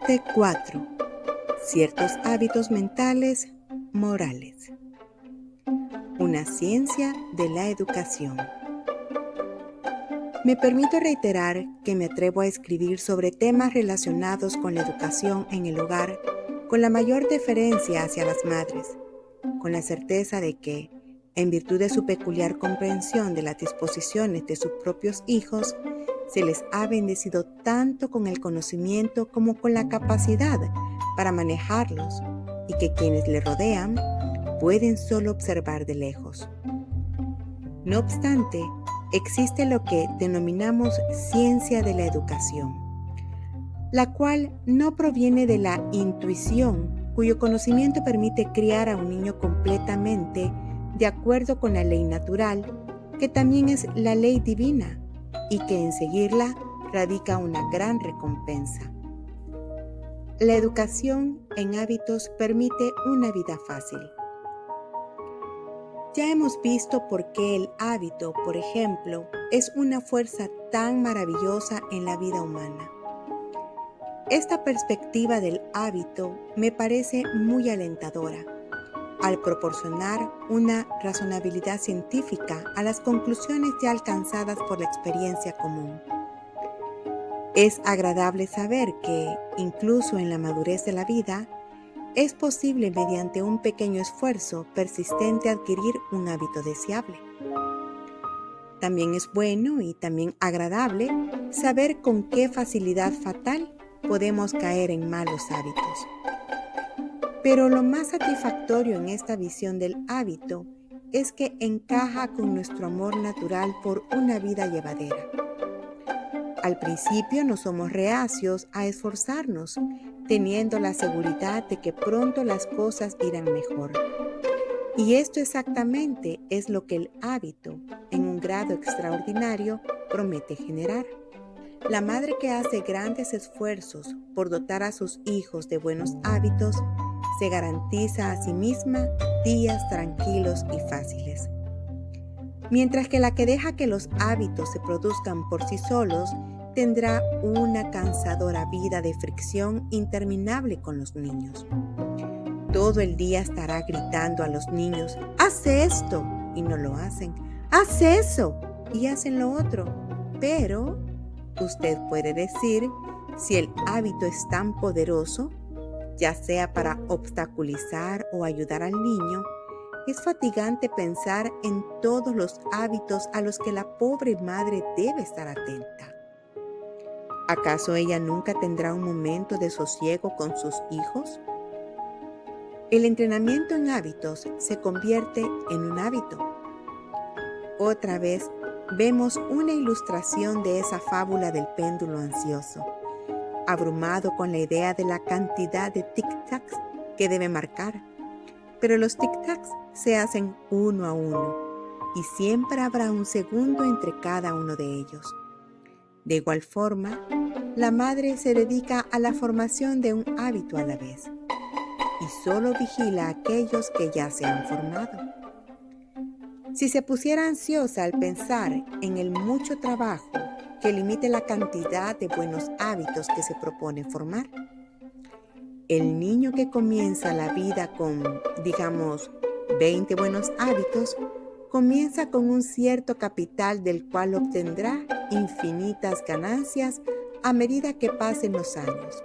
Parte 4. Ciertos hábitos mentales morales. Una ciencia de la educación. Me permito reiterar que me atrevo a escribir sobre temas relacionados con la educación en el hogar con la mayor deferencia hacia las madres, con la certeza de que, en virtud de su peculiar comprensión de las disposiciones de sus propios hijos, se les ha bendecido tanto con el conocimiento como con la capacidad para manejarlos y que quienes le rodean pueden solo observar de lejos. No obstante, existe lo que denominamos ciencia de la educación, la cual no proviene de la intuición, cuyo conocimiento permite criar a un niño completamente de acuerdo con la ley natural, que también es la ley divina, y que en seguirla radica una gran recompensa. La educación en hábitos permite una vida fácil. Ya hemos visto por qué el hábito, por ejemplo, es una fuerza tan maravillosa en la vida humana. Esta perspectiva del hábito me parece muy alentadora, al proporcionar una razonabilidad científica a las conclusiones ya alcanzadas por la experiencia común. Es agradable saber que, incluso en la madurez de la vida, es posible mediante un pequeño esfuerzo persistente adquirir un hábito deseable. También es bueno y también agradable saber con qué facilidad fatal podemos caer en malos hábitos. Pero lo más satisfactorio en esta visión del hábito es que encaja con nuestro amor natural por una vida llevadera. Al principio no somos reacios a esforzarnos, teniendo la seguridad de que pronto las cosas irán mejor. Y esto exactamente es lo que el hábito, en un grado extraordinario, promete generar. La madre que hace grandes esfuerzos por dotar a sus hijos de buenos hábitos, se garantiza a sí misma días tranquilos y fáciles. Mientras que la que deja que los hábitos se produzcan por sí solos, tendrá una cansadora vida de fricción interminable con los niños. Todo el día estará gritando a los niños: «¡Haz esto!» y no lo hacen. «¡Haz eso!» y hacen lo otro. Pero usted puede decir, si el hábito es tan poderoso, ya sea para obstaculizar o ayudar al niño, es fatigante pensar en todos los hábitos a los que la pobre madre debe estar atenta. ¿Acaso ella nunca tendrá un momento de sosiego con sus hijos? El entrenamiento en hábitos se convierte en un hábito. Otra vez vemos una ilustración de esa fábula del péndulo ansioso, abrumado con la idea de la cantidad de tic-tacs que debe marcar. Pero los tic-tacs se hacen uno a uno y siempre habrá un segundo entre cada uno de ellos. De igual forma, la madre se dedica a la formación de un hábito a la vez y solo vigila a aquellos que ya se han formado. Si se pusiera ansiosa al pensar en el mucho trabajo que limite la cantidad de buenos hábitos que se propone formar, el niño que comienza la vida con, digamos, 20 buenos hábitos, comienza con un cierto capital del cual obtendrá infinitas ganancias a medida que pasen los años.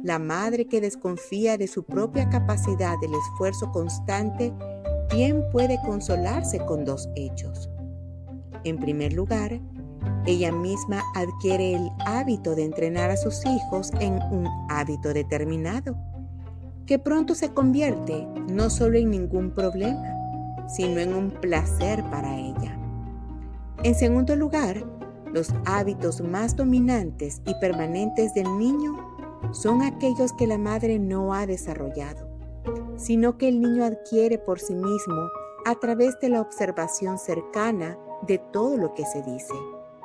La madre que desconfía de su propia capacidad del esfuerzo constante bien puede consolarse con dos hechos. En primer lugar, ella misma adquiere el hábito de entrenar a sus hijos en un hábito determinado, que pronto se convierte no solo en ningún problema, sino en un placer para ella. En segundo lugar, los hábitos más dominantes y permanentes del niño son aquellos que la madre no ha desarrollado, sino que el niño adquiere por sí mismo a través de la observación cercana de todo lo que se dice,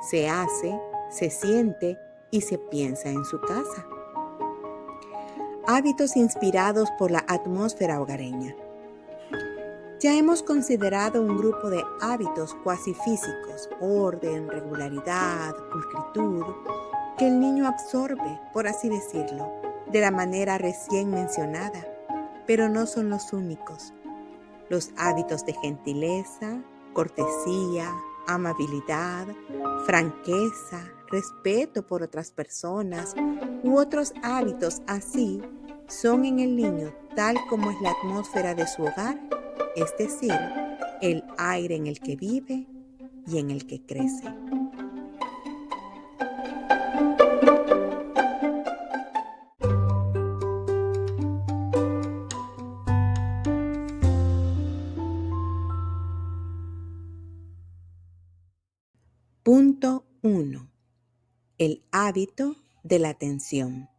se hace, se siente y se piensa en su casa. Hábitos inspirados por la atmósfera hogareña. Ya hemos considerado un grupo de hábitos cuasi físicos, orden, regularidad, pulcritud, que el niño absorbe, por así decirlo, de la manera recién mencionada, pero no son los únicos. Los hábitos de gentileza, cortesía, amabilidad, franqueza, respeto por otras personas u otros hábitos así son en el niño tal como es la atmósfera de su hogar, es decir, el aire en el que vive y en el que crece. Punto 1. El hábito de la atención.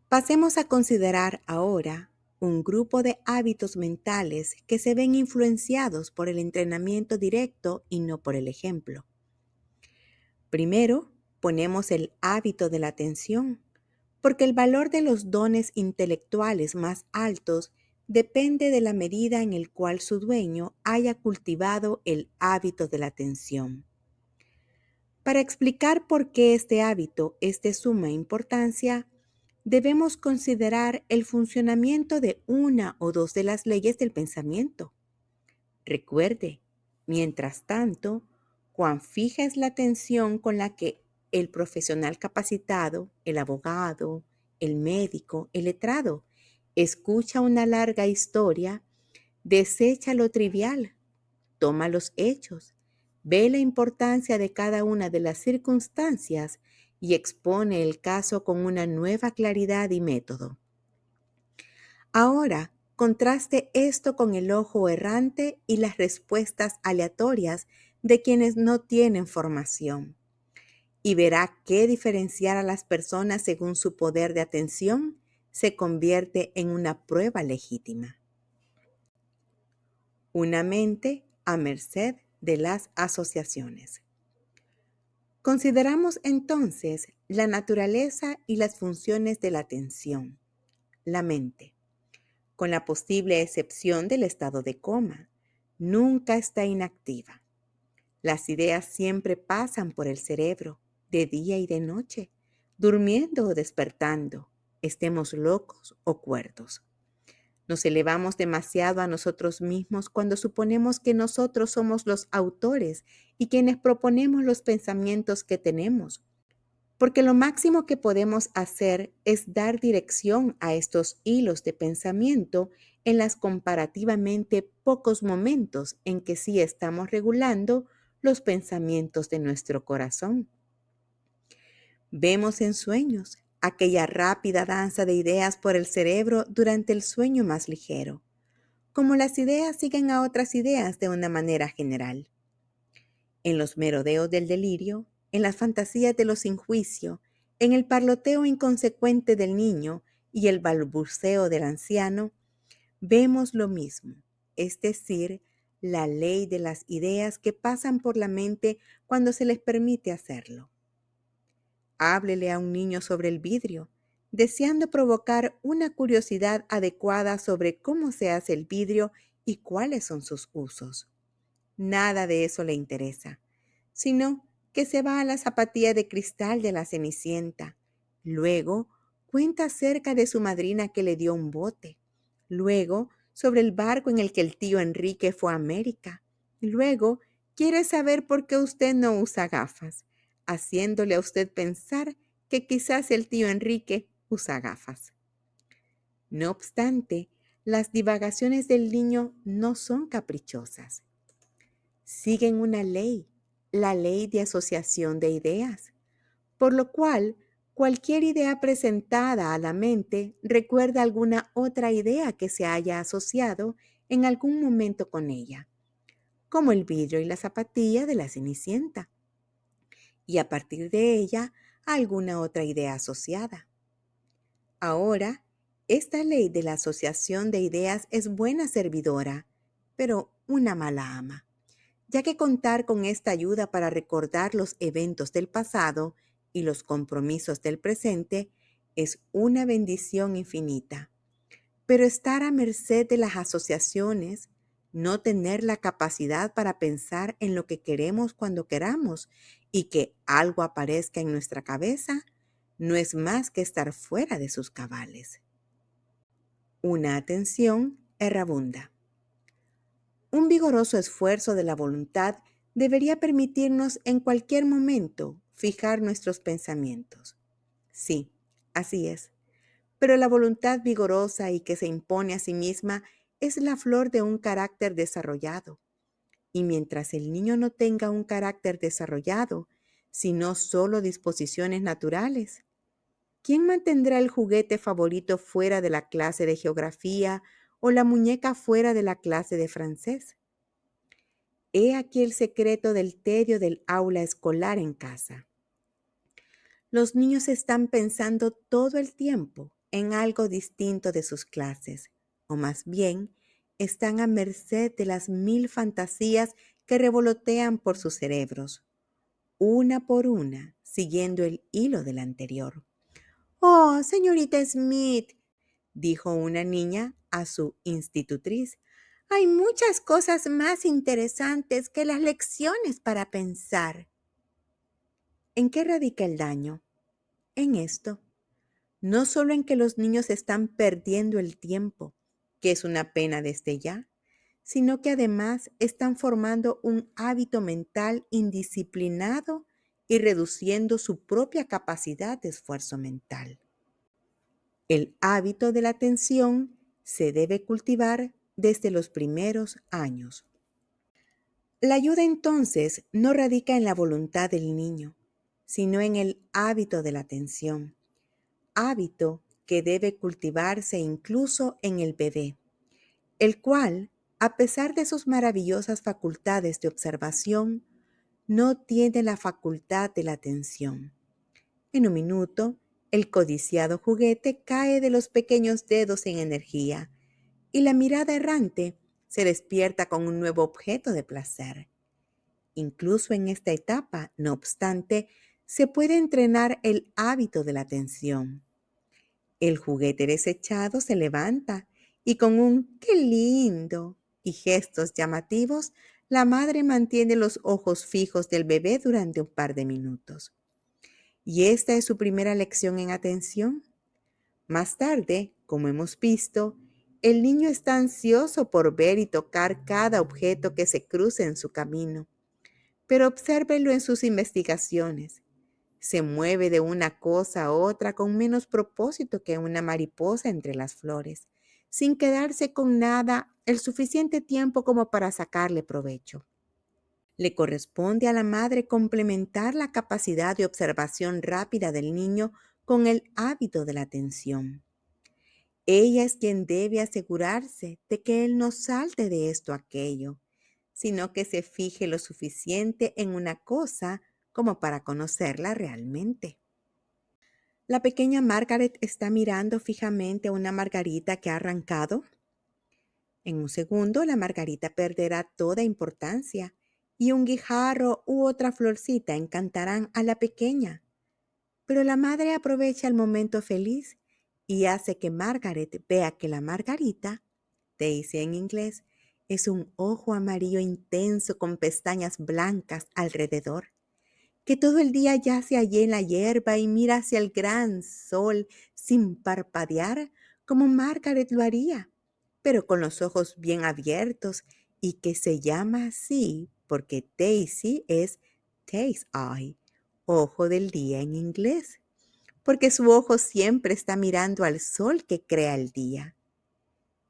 Pasemos a considerar ahora un grupo de hábitos mentales que se ven influenciados por el entrenamiento directo y no por el ejemplo. Primero, ponemos el hábito de la atención, porque el valor de los dones intelectuales más altos depende de la medida en el cual su dueño haya cultivado el hábito de la atención. Para explicar por qué este hábito es de suma importancia, debemos considerar el funcionamiento de una o dos de las leyes del pensamiento. Recuerde, mientras tanto, cuán fija es la atención con la que el profesional capacitado, el abogado, el médico, el letrado, escucha una larga historia, desecha lo trivial, toma los hechos, ve la importancia de cada una de las circunstancias y expone el caso con una nueva claridad y método. Ahora, contraste esto con el ojo errante y las respuestas aleatorias de quienes no tienen formación, y verá que diferenciar a las personas según su poder de atención se convierte en una prueba legítima. Una mente a merced de las asociaciones. Consideramos entonces la naturaleza y las funciones de la atención, la mente, con la posible excepción del estado de coma. Nunca está inactiva. Las ideas siempre pasan por el cerebro, de día y de noche, durmiendo o despertando, estemos locos o cuerdos. Nos elevamos demasiado a nosotros mismos cuando suponemos que nosotros somos los autores y quienes proponemos los pensamientos que tenemos, porque lo máximo que podemos hacer es dar dirección a estos hilos de pensamiento en las comparativamente pocos momentos en que sí estamos regulando los pensamientos de nuestro corazón. Vemos en sueños aquella rápida danza de ideas por el cerebro durante el sueño más ligero, como las ideas siguen a otras ideas de una manera general. En los merodeos del delirio, en las fantasías de los sin juicio, en el parloteo inconsecuente del niño y el balbuceo del anciano, vemos lo mismo, es decir, la ley de las ideas que pasan por la mente cuando se les permite hacerlo. Háblele a un niño sobre el vidrio, deseando provocar una curiosidad adecuada sobre cómo se hace el vidrio y cuáles son sus usos. Nada de eso le interesa, sino que se va a la zapatilla de cristal de la Cenicienta. Luego cuenta acerca de su madrina que le dio un bote. Luego sobre el barco en el que el tío Enrique fue a América. Luego quiere saber por qué usted no usa gafas, haciéndole a usted pensar que quizás el tío Enrique usa gafas. No obstante, las divagaciones del niño no son caprichosas. Siguen una ley, la ley de asociación de ideas, por lo cual cualquier idea presentada a la mente recuerda alguna otra idea que se haya asociado en algún momento con ella, como el vidrio y la zapatilla de la Cenicienta, y a partir de ella alguna otra idea asociada. Ahora, esta ley de la asociación de ideas es buena servidora, pero una mala ama, ya que contar con esta ayuda para recordar los eventos del pasado y los compromisos del presente es una bendición infinita. Pero estar a merced de las asociaciones, no tener la capacidad para pensar en lo que queremos cuando queramos y que algo aparezca en nuestra cabeza, no es más que estar fuera de sus cabales. Una atención errabunda. Un vigoroso esfuerzo de la voluntad debería permitirnos en cualquier momento fijar nuestros pensamientos. Sí, así es. Pero la voluntad vigorosa y que se impone a sí misma es la flor de un carácter desarrollado. Y mientras el niño no tenga un carácter desarrollado, sino solo disposiciones naturales, ¿quién mantendrá el juguete favorito fuera de la clase de geografía o la muñeca fuera de la clase de francés? He aquí el secreto del tedio del aula escolar en casa. Los niños están pensando todo el tiempo en algo distinto de sus clases, o más bien, están a merced de las 1000 fantasías que revolotean por sus cerebros, una por una, siguiendo el hilo del anterior. «Oh, señorita Smith», dijo una niña a su institutriz, «hay muchas cosas más interesantes que las lecciones para pensar». ¿En qué radica el daño? En esto. No solo en que los niños están perdiendo el tiempo, que es una pena desde ya, sino que además están formando un hábito mental indisciplinado y reduciendo su propia capacidad de esfuerzo mental. El hábito de la atención se debe cultivar desde los primeros años. La ayuda entonces no radica en la voluntad del niño, sino en el hábito de la atención, hábito que debe cultivarse incluso en el bebé, el cual, a pesar de sus maravillosas facultades de observación, no tiene la facultad de la atención. En un minuto, el codiciado juguete cae de los pequeños dedos en energía y la mirada errante se despierta con un nuevo objeto de placer. Incluso en esta etapa, no obstante, se puede entrenar el hábito de la atención. El juguete desechado se levanta y con un ¡qué lindo! Y gestos llamativos, la madre mantiene los ojos fijos del bebé durante un par de minutos. ¿Y esta es su primera lección en atención? Más tarde, como hemos visto, el niño está ansioso por ver y tocar cada objeto que se cruce en su camino. Pero obsérvelo en sus investigaciones. Se mueve de una cosa a otra con menos propósito que una mariposa entre las flores, sin quedarse con nada el suficiente tiempo como para sacarle provecho. Le corresponde a la madre complementar la capacidad de observación rápida del niño con el hábito de la atención. Ella es quien debe asegurarse de que él no salte de esto a aquello, sino que se fije lo suficiente en una cosa como para conocerla realmente. La pequeña Margaret está mirando fijamente a una margarita que ha arrancado. En un segundo, la margarita perderá toda importancia y un guijarro u otra florcita encantarán a la pequeña. Pero la madre aprovecha el momento feliz y hace que Margaret vea que la margarita, Daisy en inglés, es un ojo amarillo intenso con pestañas blancas alrededor, que todo el día yace allí en la hierba y mira hacia el gran sol sin parpadear como Margaret lo haría, pero con los ojos bien abiertos y que se llama así porque Daisy es Day's Eye, ojo del día en inglés, porque su ojo siempre está mirando al sol que crea el día.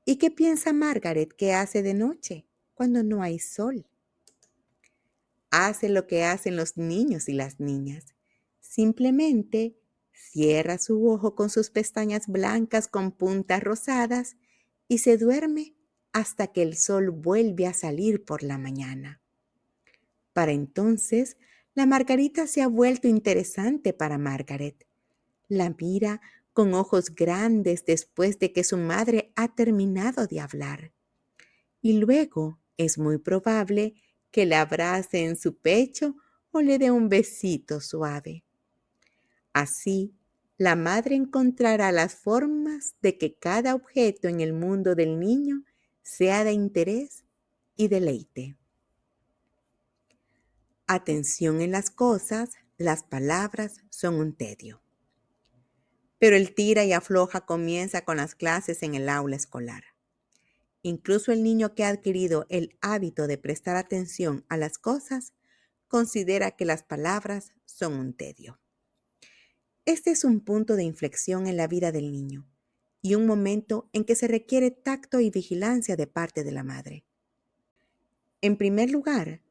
¿Y qué piensa Margaret que hace de noche cuando no hay sol? Hace lo que hacen los niños y las niñas. Simplemente cierra su ojo con sus pestañas blancas con puntas rosadas y se duerme hasta que el sol vuelve a salir por la mañana. Para entonces, la margarita se ha vuelto interesante para Margaret. La mira con ojos grandes después de que su madre ha terminado de hablar. Y luego es muy probable que la abrace en su pecho o le dé un besito suave. Así, la madre encontrará las formas de que cada objeto en el mundo del niño sea de interés y deleite. Atención en las cosas, las palabras son un tedio. pero el tira y afloja comienza con las clases en el aula escolar. Incluso el niño que ha adquirido el hábito de prestar atención a las cosas considera que las palabras son un tedio. Este es un punto de inflexión en la vida del niño y un momento en que se requiere tacto y vigilancia de parte de la madre. En primer lugar,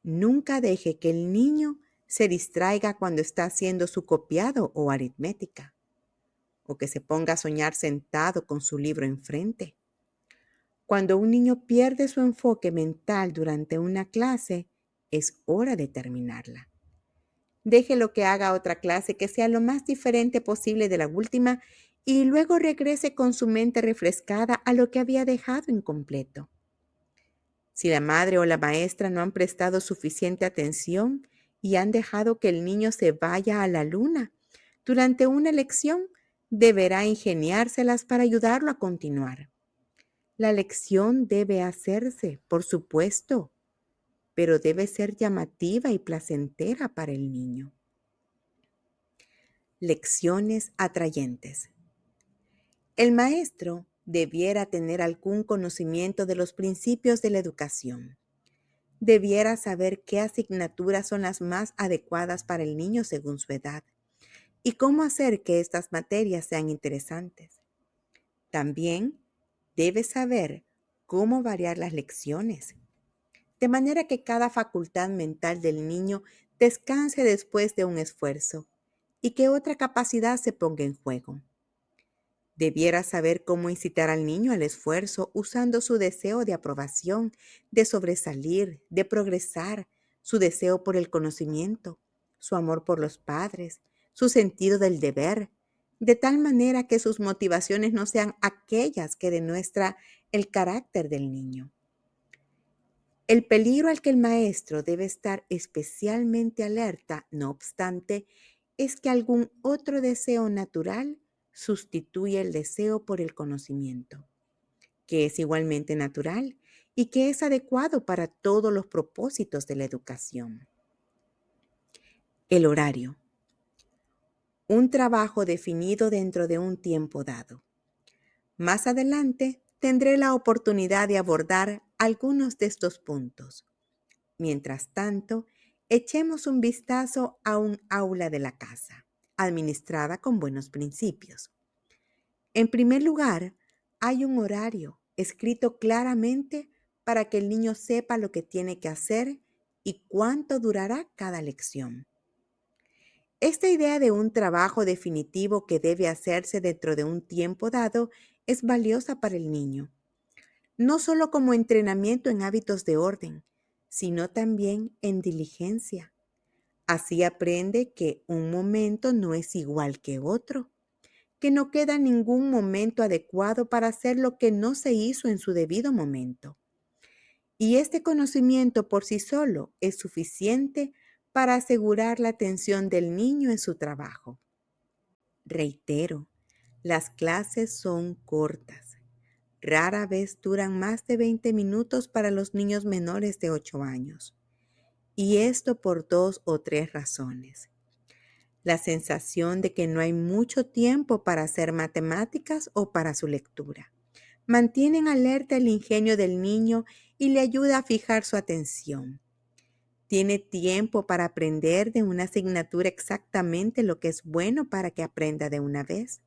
nunca deje que el niño se distraiga cuando está haciendo su copiado o aritmética, o que se ponga a soñar sentado con su libro enfrente. Cuando un niño pierde su enfoque mental durante una clase, es hora de terminarla. Déjelo que haga otra clase que sea lo más diferente posible de la última y luego regrese con su mente refrescada a lo que había dejado incompleto. Si la madre o la maestra no han prestado suficiente atención y han dejado que el niño se vaya a la luna durante una lección, deberá ingeniárselas para ayudarlo a continuar. La lección debe hacerse, por supuesto, pero debe ser llamativa y placentera para el niño. Lecciones atrayentes. El maestro debiera tener algún conocimiento de los principios de la educación. Debiera saber qué asignaturas son las más adecuadas para el niño según su edad y cómo hacer que estas materias sean interesantes. También debe saber cómo variar las lecciones, de manera que cada facultad mental del niño descanse después de un esfuerzo y que otra capacidad se ponga en juego. Debiera saber cómo incitar al niño al esfuerzo usando su deseo de aprobación, de sobresalir, de progresar, su deseo por el conocimiento, su amor por los padres, su sentido del deber, de tal manera que sus motivaciones no sean aquellas que demuestra el carácter del niño. El peligro al que el maestro debe estar especialmente alerta, no obstante, es que algún otro deseo natural sustituye el deseo por el conocimiento, que es igualmente natural y que es adecuado para todos los propósitos de la educación. El horario. Un trabajo definido dentro de un tiempo dado. Más adelante tendré la oportunidad de abordar algunos de estos puntos. Mientras tanto, echemos un vistazo a un aula de la casa, administrada con buenos principios. En primer lugar, hay un horario escrito claramente para que el niño sepa lo que tiene que hacer y cuánto durará cada lección. Esta idea de un trabajo definitivo que debe hacerse dentro de un tiempo dado es valiosa para el niño, no solo como entrenamiento en hábitos de orden, sino también en diligencia. Así aprende que un momento no es igual que otro, que no queda ningún momento adecuado para hacer lo que no se hizo en su debido momento. Y este conocimiento por sí solo es suficiente para asegurar la atención del niño en su trabajo. Reitero, las clases son cortas. Rara vez duran más de 20 minutos para los niños menores de 8 años. Y esto por 2 o 3 razones. La sensación de que no hay mucho tiempo para hacer matemáticas o para su lectura. Mantienen alerta el ingenio del niño y le ayuda a fijar su atención. Tiene tiempo para aprender de una asignatura exactamente lo que es bueno para que aprenda de una vez.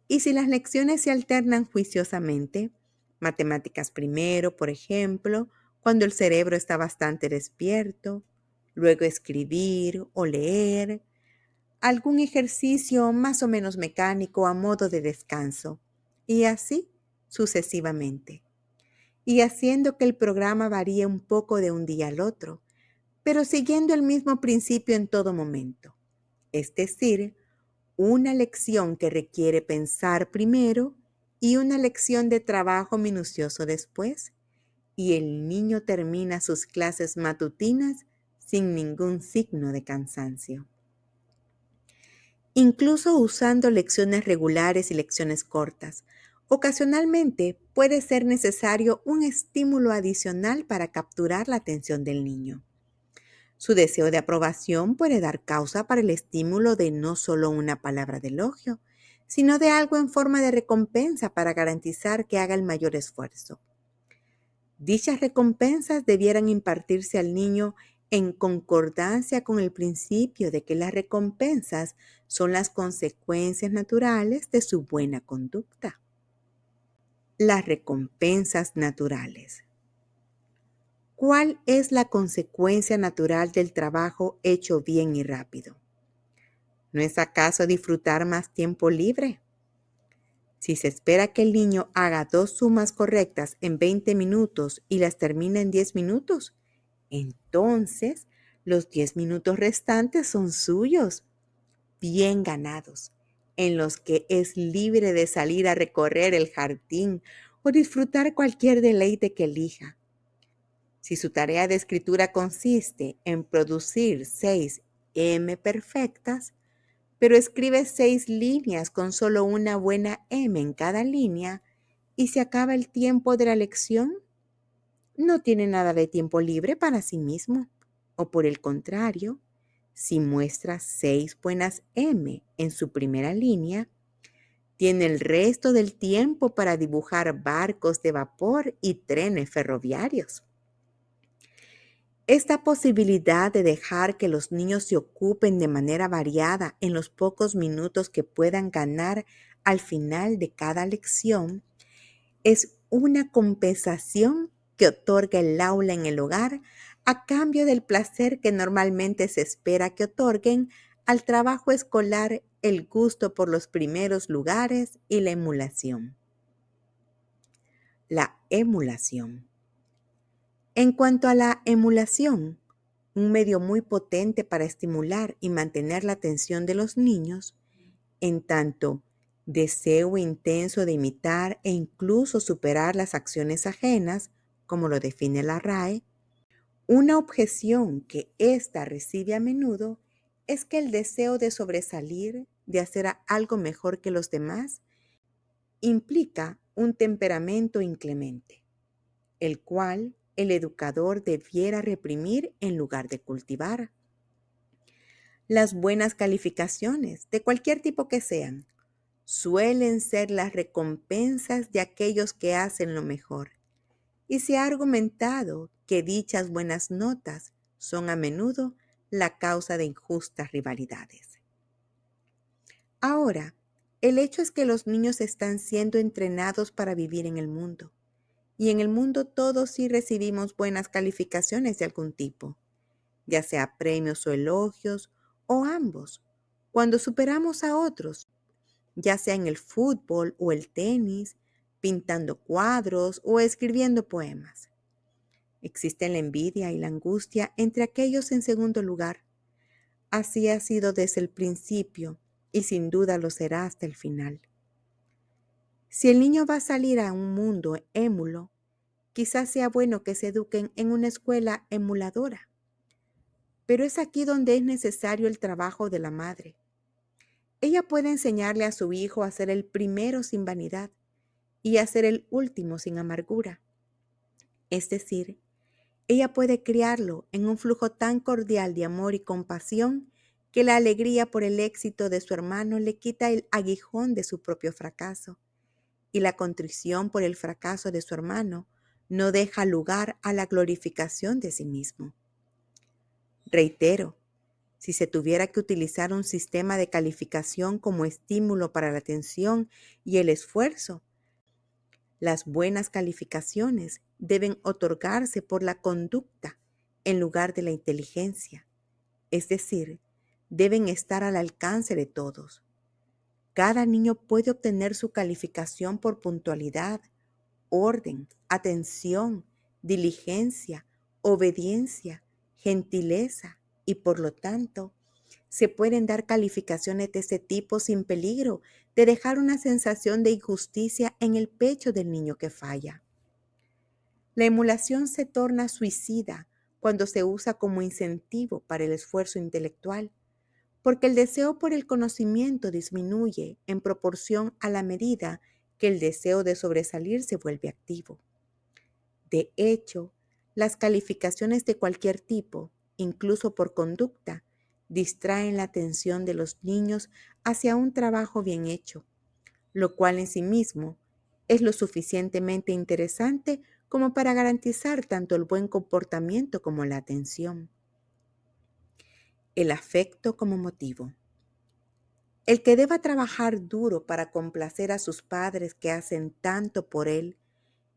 Y si las lecciones se alternan juiciosamente, matemáticas primero, por ejemplo, cuando el cerebro está bastante despierto, luego escribir o leer, algún ejercicio más o menos mecánico a modo de descanso, y así sucesivamente, y haciendo que el programa varíe un poco de un día al otro, pero siguiendo el mismo principio en todo momento, es decir, una lección que requiere pensar primero y una lección de trabajo minucioso después, y el niño termina sus clases matutinas sin ningún signo de cansancio. Incluso usando lecciones regulares y lecciones cortas, ocasionalmente puede ser necesario un estímulo adicional para capturar la atención del niño. Su deseo de aprobación puede dar causa para el estímulo de no solo una palabra de elogio, sino de algo en forma de recompensa para garantizar que haga el mayor esfuerzo. Dichas recompensas debieran impartirse al niño en concordancia con el principio de que las recompensas son las consecuencias naturales de su buena conducta. Las recompensas naturales. ¿Cuál es la consecuencia natural del trabajo hecho bien y rápido? ¿No es acaso disfrutar más tiempo libre? Si se espera que el niño haga 2 sumas correctas en 20 minutos y las termine en 10 minutos, entonces los 10 minutos restantes son suyos, bien ganados, en los que es libre de salir a recorrer el jardín o disfrutar cualquier deleite que elija. Si su tarea de escritura consiste en producir 6 M perfectas, pero escribe 6 líneas con solo una buena M en cada línea y se acaba el tiempo de la lección, no tiene nada de tiempo libre para sí mismo. O por el contrario, si muestra 6 buenas M en su primera línea, tiene el resto del tiempo para dibujar barcos de vapor y trenes ferroviarios. Esta posibilidad de dejar que los niños se ocupen de manera variada en los pocos minutos que puedan ganar al final de cada lección es una compensación que otorga el aula en el hogar a cambio del placer que normalmente se espera que otorguen al trabajo escolar el gusto por los primeros lugares y la emulación. La emulación. En cuanto a la emulación, un medio muy potente para estimular y mantener la atención de los niños, en tanto deseo intenso de imitar e incluso superar las acciones ajenas, como lo define la RAE, una objeción que ésta recibe a menudo es que el deseo de sobresalir, de hacer algo mejor que los demás, implica un temperamento inclemente, el cual el educador debiera reprimir en lugar de cultivar. Las buenas calificaciones, de cualquier tipo que sean, suelen ser las recompensas de aquellos que hacen lo mejor, y se ha argumentado que dichas buenas notas son a menudo la causa de injustas rivalidades. Ahora, el hecho es que los niños están siendo entrenados para vivir en el mundo. Y en el mundo todos sí recibimos buenas calificaciones de algún tipo, ya sea premios o elogios, o ambos, cuando superamos a otros, ya sea en el fútbol o el tenis, pintando cuadros o escribiendo poemas. Existen la envidia y la angustia entre aquellos en segundo lugar. Así ha sido desde el principio y sin duda lo será hasta el final. Si el niño va a salir a un mundo émulo, quizás sea bueno que se eduquen en una escuela emuladora. Pero es aquí donde es necesario el trabajo de la madre. Ella puede enseñarle a su hijo a ser el primero sin vanidad y a ser el último sin amargura. Es decir, ella puede criarlo en un flujo tan cordial de amor y compasión que la alegría por el éxito de su hermano le quita el aguijón de su propio fracaso, y la contrición por el fracaso de su hermano no deja lugar a la glorificación de sí mismo. Reitero, si se tuviera que utilizar un sistema de calificación como estímulo para la atención y el esfuerzo, las buenas calificaciones deben otorgarse por la conducta en lugar de la inteligencia, es decir, deben estar al alcance de todos. Cada niño puede obtener su calificación por puntualidad, orden, atención, diligencia, obediencia, gentileza y por lo tanto, se pueden dar calificaciones de este tipo sin peligro de dejar una sensación de injusticia en el pecho del niño que falla. La emulación se torna suicida cuando se usa como incentivo para el esfuerzo intelectual, porque el deseo por el conocimiento disminuye en proporción a la medida que el deseo de sobresalir se vuelve activo. De hecho, las calificaciones de cualquier tipo, incluso por conducta, distraen la atención de los niños hacia un trabajo bien hecho, lo cual en sí mismo es lo suficientemente interesante como para garantizar tanto el buen comportamiento como la atención. El afecto como motivo. El que deba trabajar duro para complacer a sus padres que hacen tanto por él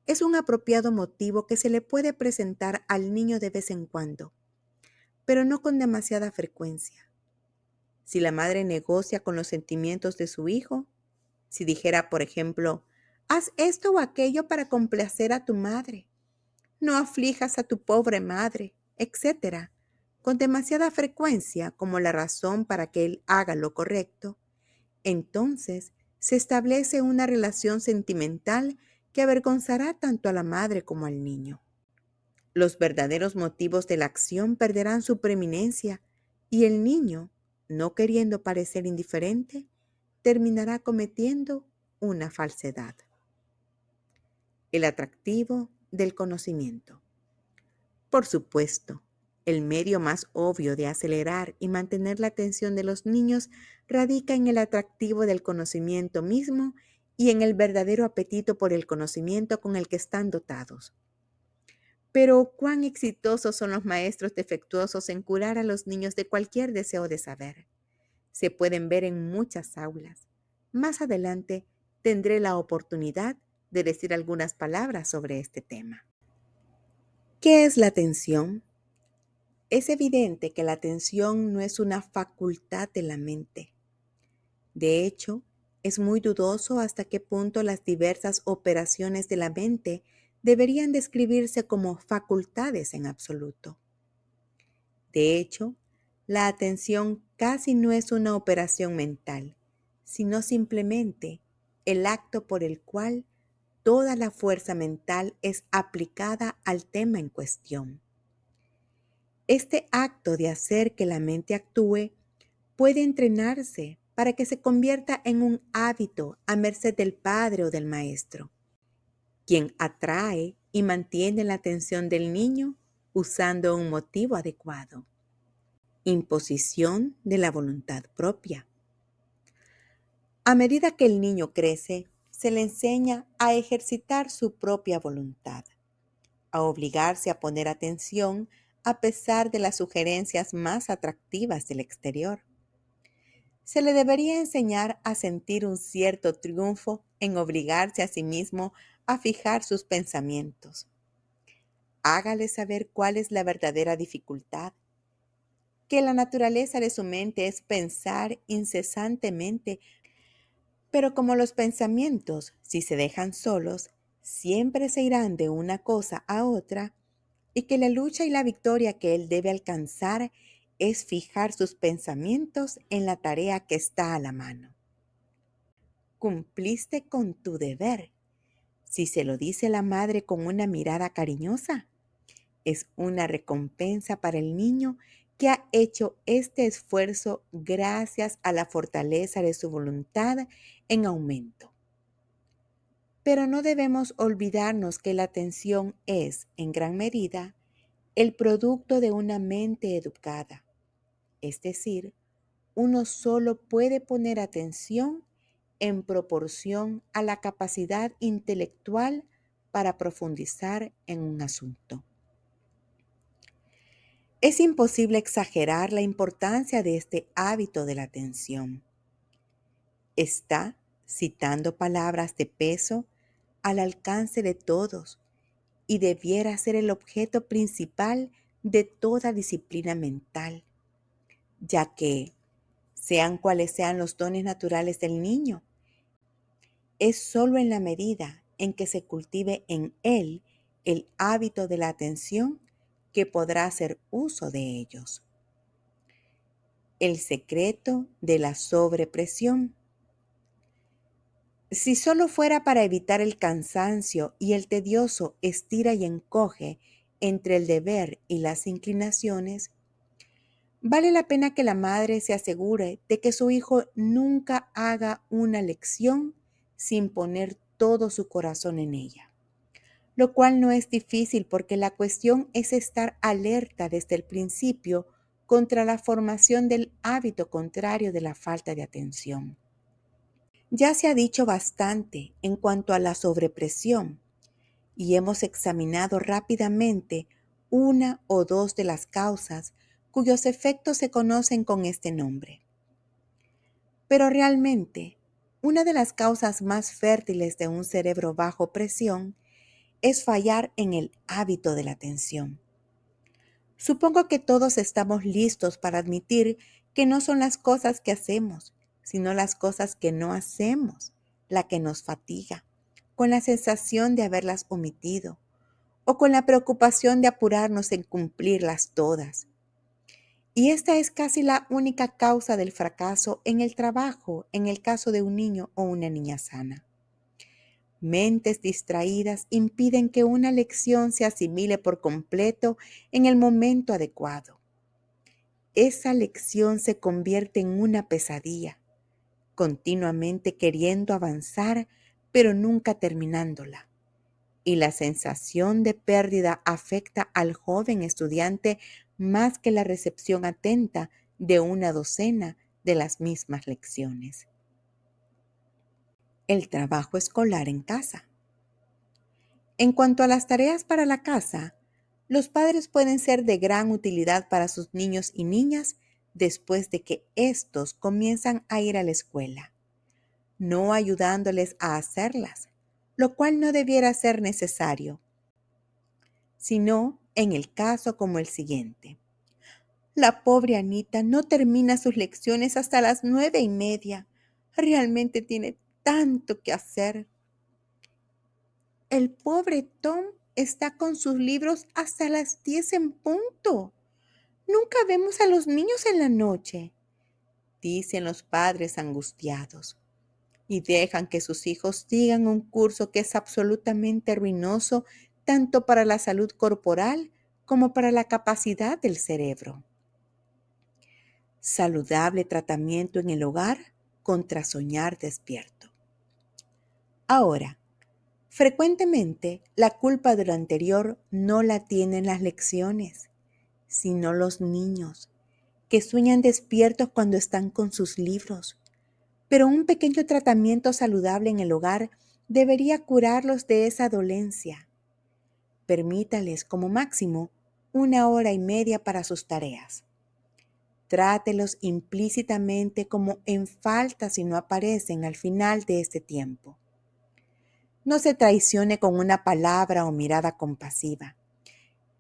es un apropiado motivo que se le puede presentar al niño de vez en cuando, pero no con demasiada frecuencia. Si la madre negocia con los sentimientos de su hijo, si dijera, por ejemplo, haz esto o aquello para complacer a tu madre, no aflijas a tu pobre madre, etcétera, con demasiada frecuencia como la razón para que él haga lo correcto, entonces se establece una relación sentimental que avergonzará tanto a la madre como al niño. Los verdaderos motivos de la acción perderán su preeminencia y el niño, no queriendo parecer indiferente, terminará cometiendo una falsedad. El atractivo del conocimiento. Por supuesto, el medio más obvio de acelerar y mantener la atención de los niños radica en el atractivo del conocimiento mismo y en el verdadero apetito por el conocimiento con el que están dotados. Pero cuán exitosos son los maestros defectuosos en curar a los niños de cualquier deseo de saber. Se pueden ver en muchas aulas. Más adelante tendré la oportunidad de decir algunas palabras sobre este tema. ¿Qué es la atención? Es evidente que la atención no es una facultad de la mente. De hecho, es muy dudoso hasta qué punto las diversas operaciones de la mente deberían describirse como facultades en absoluto. De hecho, la atención casi no es una operación mental, sino simplemente el acto por el cual toda la fuerza mental es aplicada al tema en cuestión. Este acto de hacer que la mente actúe puede entrenarse para que se convierta en un hábito a merced del padre o del maestro, quien atrae y mantiene la atención del niño usando un motivo adecuado. Imposición de la voluntad propia. A medida que el niño crece, se le enseña a ejercitar su propia voluntad, a obligarse a poner atención a pesar de las sugerencias más atractivas del exterior. Se le debería enseñar a sentir un cierto triunfo en obligarse a sí mismo a fijar sus pensamientos. Hágale saber cuál es la verdadera dificultad, que la naturaleza de su mente es pensar incesantemente, pero como los pensamientos, si se dejan solos, siempre se irán de una cosa a otra, y que la lucha y la victoria que él debe alcanzar es fijar sus pensamientos en la tarea que está a la mano. Cumpliste con tu deber. Si se lo dice la madre con una mirada cariñosa, es una recompensa para el niño que ha hecho este esfuerzo gracias a la fortaleza de su voluntad en aumento. Pero no debemos olvidarnos que la atención es, en gran medida, el producto de una mente educada. Es decir, uno solo puede poner atención en proporción a la capacidad intelectual para profundizar en un asunto. Es imposible exagerar la importancia de este hábito de la atención. Está, citando palabras de peso, al alcance de todos y debiera ser el objeto principal de toda disciplina mental, ya que, sean cuales sean los dones naturales del niño, es solo en la medida en que se cultive en él el hábito de la atención que podrá hacer uso de ellos. El secreto de la sobrepresión. Si solo fuera para evitar el cansancio y el tedioso estira y encoge entre el deber y las inclinaciones, vale la pena que la madre se asegure de que su hijo nunca haga una lección sin poner todo su corazón en ella. lo cual no es difícil porque la cuestión es estar alerta desde el principio contra la formación del hábito contrario de la falta de atención. Ya se ha dicho bastante en cuanto a la sobrepresión y hemos examinado rápidamente una o dos de las causas cuyos efectos se conocen con este nombre. Pero realmente, una de las causas más fértiles de un cerebro bajo presión es fallar en el hábito de la atención. Supongo que todos estamos listos para admitir que no son las cosas que hacemos, sino las cosas que no hacemos, la que nos fatiga, con la sensación de haberlas omitido o con la preocupación de apurarnos en cumplirlas todas. Y esta es casi la única causa del fracaso en el trabajo en el caso de un niño o una niña sana. Mentes distraídas impiden que una lección se asimile por completo en el momento adecuado. Esa lección se convierte en una pesadilla, continuamente queriendo avanzar, pero nunca terminándola. Y la sensación de pérdida afecta al joven estudiante más que la recepción atenta de una docena de las mismas lecciones. El trabajo escolar en casa. En cuanto a las tareas para la casa, los padres pueden ser de gran utilidad para sus niños y niñas después de que éstos comienzan a ir a la escuela, no ayudándoles a hacerlas, lo cual no debiera ser necesario, sino en el caso como el siguiente. La pobre Anita no termina sus lecciones hasta las 9:30. Realmente tiene tanto que hacer. El pobre Tom está con sus libros hasta las 10 en punto. Nunca vemos a los niños en la noche, dicen los padres angustiados, y dejan que sus hijos sigan un curso que es absolutamente ruinoso tanto para la salud corporal como para la capacidad del cerebro. Saludable tratamiento en el hogar contra soñar despierto. Ahora, frecuentemente la culpa de lo anterior no la tienen las lecciones, sino los niños, que sueñan despiertos cuando están con sus libros. Pero un pequeño tratamiento saludable en el hogar debería curarlos de esa dolencia. Permítales como máximo 1 hora y media para sus tareas. Trátelos implícitamente como en falta si no aparecen al final de este tiempo. No se traicione con una palabra o mirada compasiva.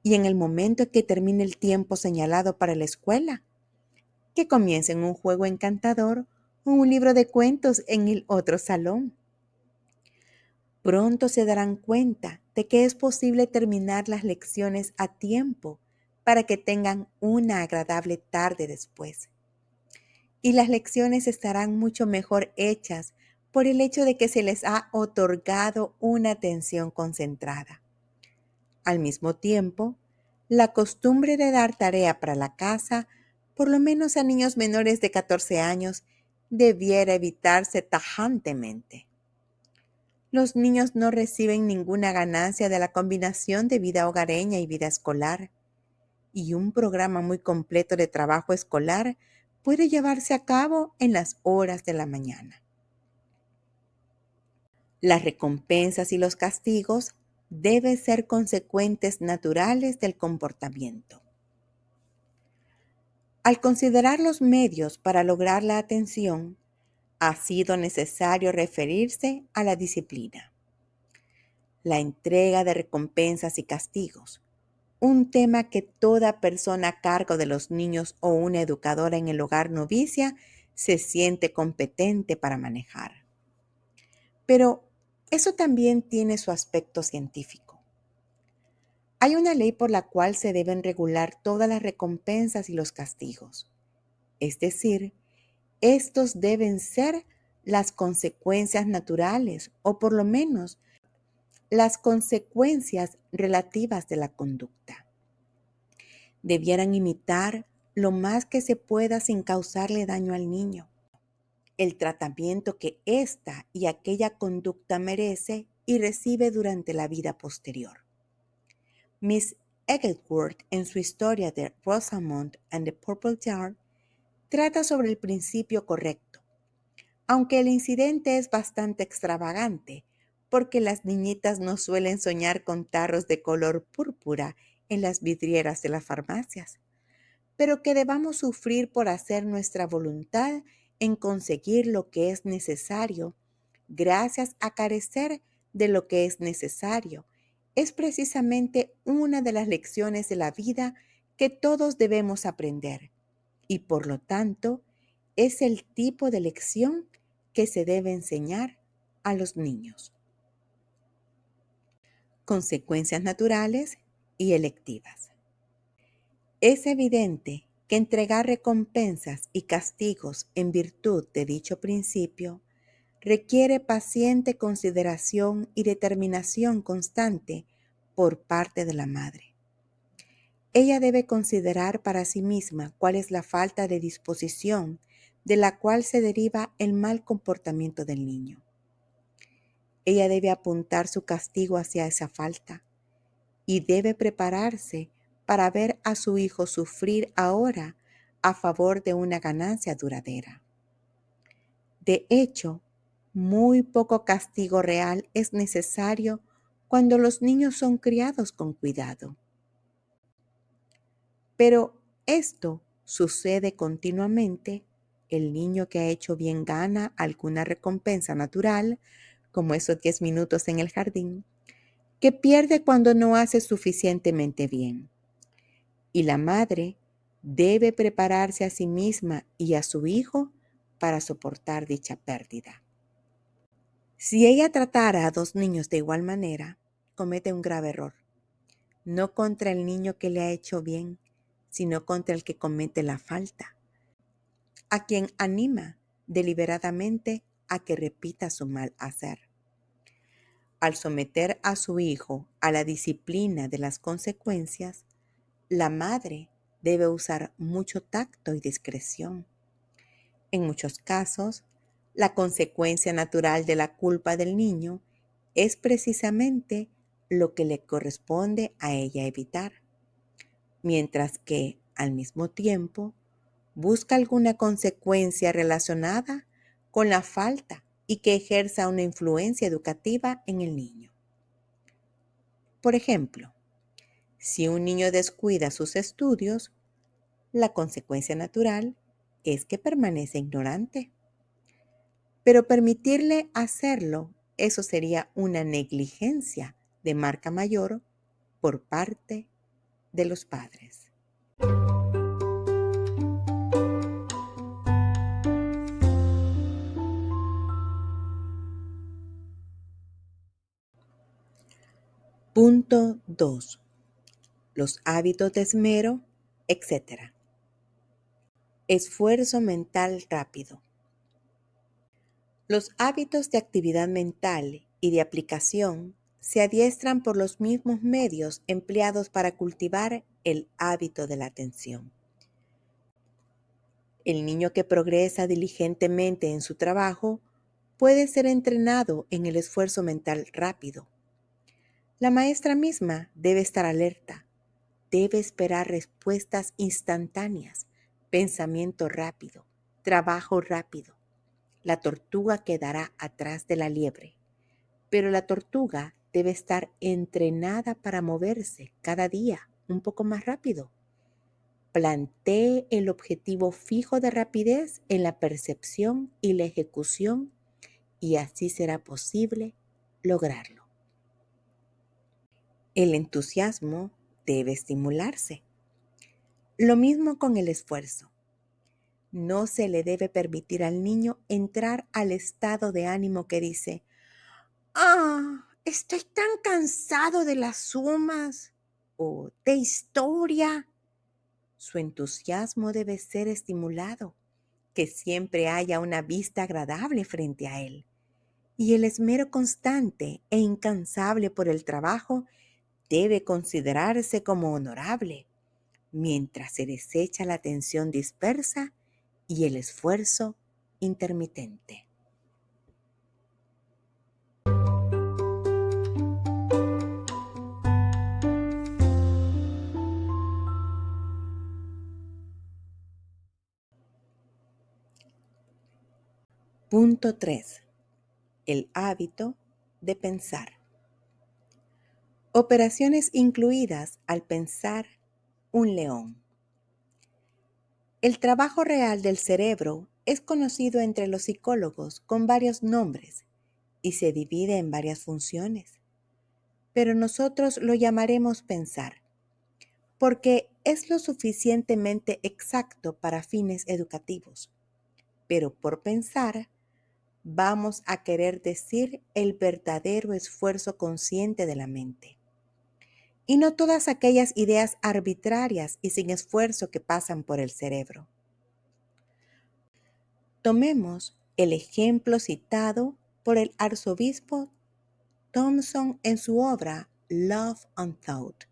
Y en el momento en que termine el tiempo señalado para la escuela, que comiencen un juego encantador o un libro de cuentos en el otro salón. Pronto se darán cuenta de que es posible terminar las lecciones a tiempo para que tengan una agradable tarde después. Y las lecciones estarán mucho mejor hechas por el hecho de que se les ha otorgado una atención concentrada. Al mismo tiempo, la costumbre de dar tarea para la casa, por lo menos a niños menores de 14 años, debiera evitarse tajantemente. Los niños no reciben ninguna ganancia de la combinación de vida hogareña y vida escolar, y un programa muy completo de trabajo escolar puede llevarse a cabo en las horas de la mañana. Las recompensas y los castigos deben ser consecuentes naturales del comportamiento. Al considerar los medios para lograr la atención, ha sido necesario referirse a la disciplina. La entrega de recompensas y castigos, un tema que toda persona a cargo de los niños o una educadora en el hogar novicia se siente competente para manejar. Pero eso también tiene su aspecto científico. Hay una ley por la cual se deben regular todas las recompensas y los castigos. Es decir, estos deben ser las consecuencias naturales o por lo menos las consecuencias relativas de la conducta. Debieran imitar lo más que se pueda sin causarle daño al niño, el tratamiento que esta y aquella conducta merece y recibe durante la vida posterior. Miss Egglesworth, en su historia de Rosamond and the Purple Yard, trata sobre el principio correcto, aunque el incidente es bastante extravagante, porque las niñitas no suelen soñar con tarros de color púrpura en las vidrieras de las farmacias, pero que debamos sufrir por hacer nuestra voluntad en conseguir lo que es necesario, gracias a carecer de lo que es necesario, es precisamente una de las lecciones de la vida que todos debemos aprender, y por lo tanto, es el tipo de lección que se debe enseñar a los niños. Consecuencias naturales y electivas. Es evidente que entregar recompensas y castigos en virtud de dicho principio requiere paciente consideración y determinación constante por parte de la madre. Ella debe considerar para sí misma cuál es la falta de disposición de la cual se deriva el mal comportamiento del niño. Ella debe apuntar su castigo hacia esa falta y debe prepararse para ver a su hijo sufrir ahora a favor de una ganancia duradera. De hecho, muy poco castigo real es necesario cuando los niños son criados con cuidado. Pero esto sucede continuamente. El niño que ha hecho bien gana alguna recompensa natural, como esos 10 minutos en el jardín, que pierde cuando no hace suficientemente bien. Y la madre debe prepararse a sí misma y a su hijo para soportar dicha pérdida. Si ella tratara a dos niños de igual manera, comete un grave error. No contra el niño que le ha hecho bien, sino contra el que comete la falta, a quien anima deliberadamente a que repita su mal hacer. Al someter a su hijo a la disciplina de las consecuencias, la madre debe usar mucho tacto y discreción. En muchos casos, la consecuencia natural de la culpa del niño es precisamente lo que le corresponde a ella evitar, mientras que, al mismo tiempo, busca alguna consecuencia relacionada con la falta y que ejerza una influencia educativa en el niño. Por ejemplo, si un niño descuida sus estudios, la consecuencia natural es que permanece ignorante. Pero permitirle hacerlo, eso sería una negligencia de marca mayor por parte de los padres. Punto 2. Los hábitos de esmero, etc. Esfuerzo mental rápido. Los hábitos de actividad mental y de aplicación se adiestran por los mismos medios empleados para cultivar el hábito de la atención. El niño que progresa diligentemente en su trabajo puede ser entrenado en el esfuerzo mental rápido. La maestra misma debe estar alerta, debe esperar respuestas instantáneas, pensamiento rápido, trabajo rápido. La tortuga quedará atrás de la liebre, pero la tortuga debe estar entrenada para moverse cada día un poco más rápido. Plantee el objetivo fijo de rapidez en la percepción y la ejecución y así será posible lograrlo. El entusiasmo debe estimularse. Lo mismo con el esfuerzo. No se le debe permitir al niño entrar al estado de ánimo que dice: estoy tan cansado de las sumas o de historia. Su entusiasmo debe ser estimulado, que siempre haya una vista agradable frente a él. Y el esmero constante e incansable por el trabajo debe considerarse como honorable, mientras se desecha la atención dispersa y el esfuerzo intermitente. Punto 3. El hábito de pensar. Operaciones incluidas al pensar un león. El trabajo real del cerebro es conocido entre los psicólogos con varios nombres y se divide en varias funciones, pero nosotros lo llamaremos pensar, porque es lo suficientemente exacto para fines educativos. Pero por pensar, vamos a querer decir el verdadero esfuerzo consciente de la mente, y no todas aquellas ideas arbitrarias y sin esfuerzo que pasan por el cerebro. Tomemos el ejemplo citado por el arzobispo Thompson en su obra Love and Thought,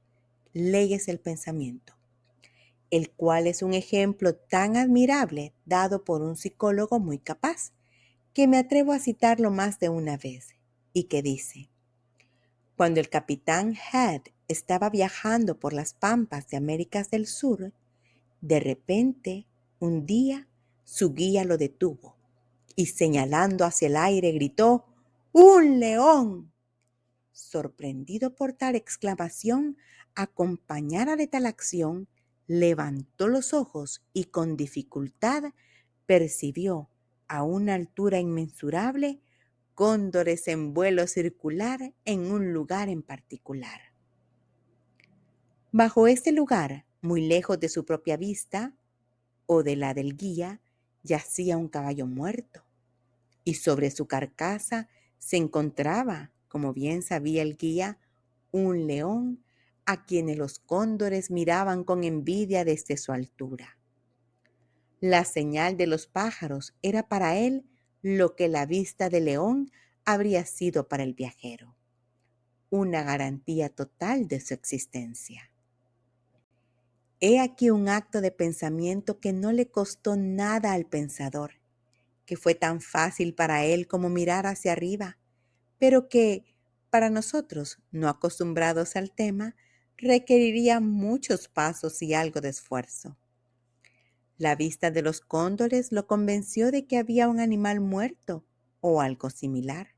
Leyes del Pensamiento, el cual es un ejemplo tan admirable dado por un psicólogo muy capaz, que me atrevo a citarlo más de una vez, y que dice: cuando el capitán Head estaba viajando por las pampas de América del Sur, de repente, un día, su guía lo detuvo y señalando hacia el aire gritó: ¡Un león! Sorprendido por tal exclamación, acompañada de tal acción, levantó los ojos y con dificultad percibió a una altura inmensurable cóndores en vuelo circular en un lugar en particular. Bajo este lugar, muy lejos de su propia vista o de la del guía, yacía un caballo muerto, y sobre su carcasa se encontraba, como bien sabía el guía, un león a quienes los cóndores miraban con envidia desde su altura. La señal de los pájaros era para él lo que la vista del león habría sido para el viajero, una garantía total de su existencia. He aquí un acto de pensamiento que no le costó nada al pensador, que fue tan fácil para él como mirar hacia arriba, pero que, para nosotros no acostumbrados al tema, requeriría muchos pasos y algo de esfuerzo. La vista de los cóndores lo convenció de que había un animal muerto o algo similar,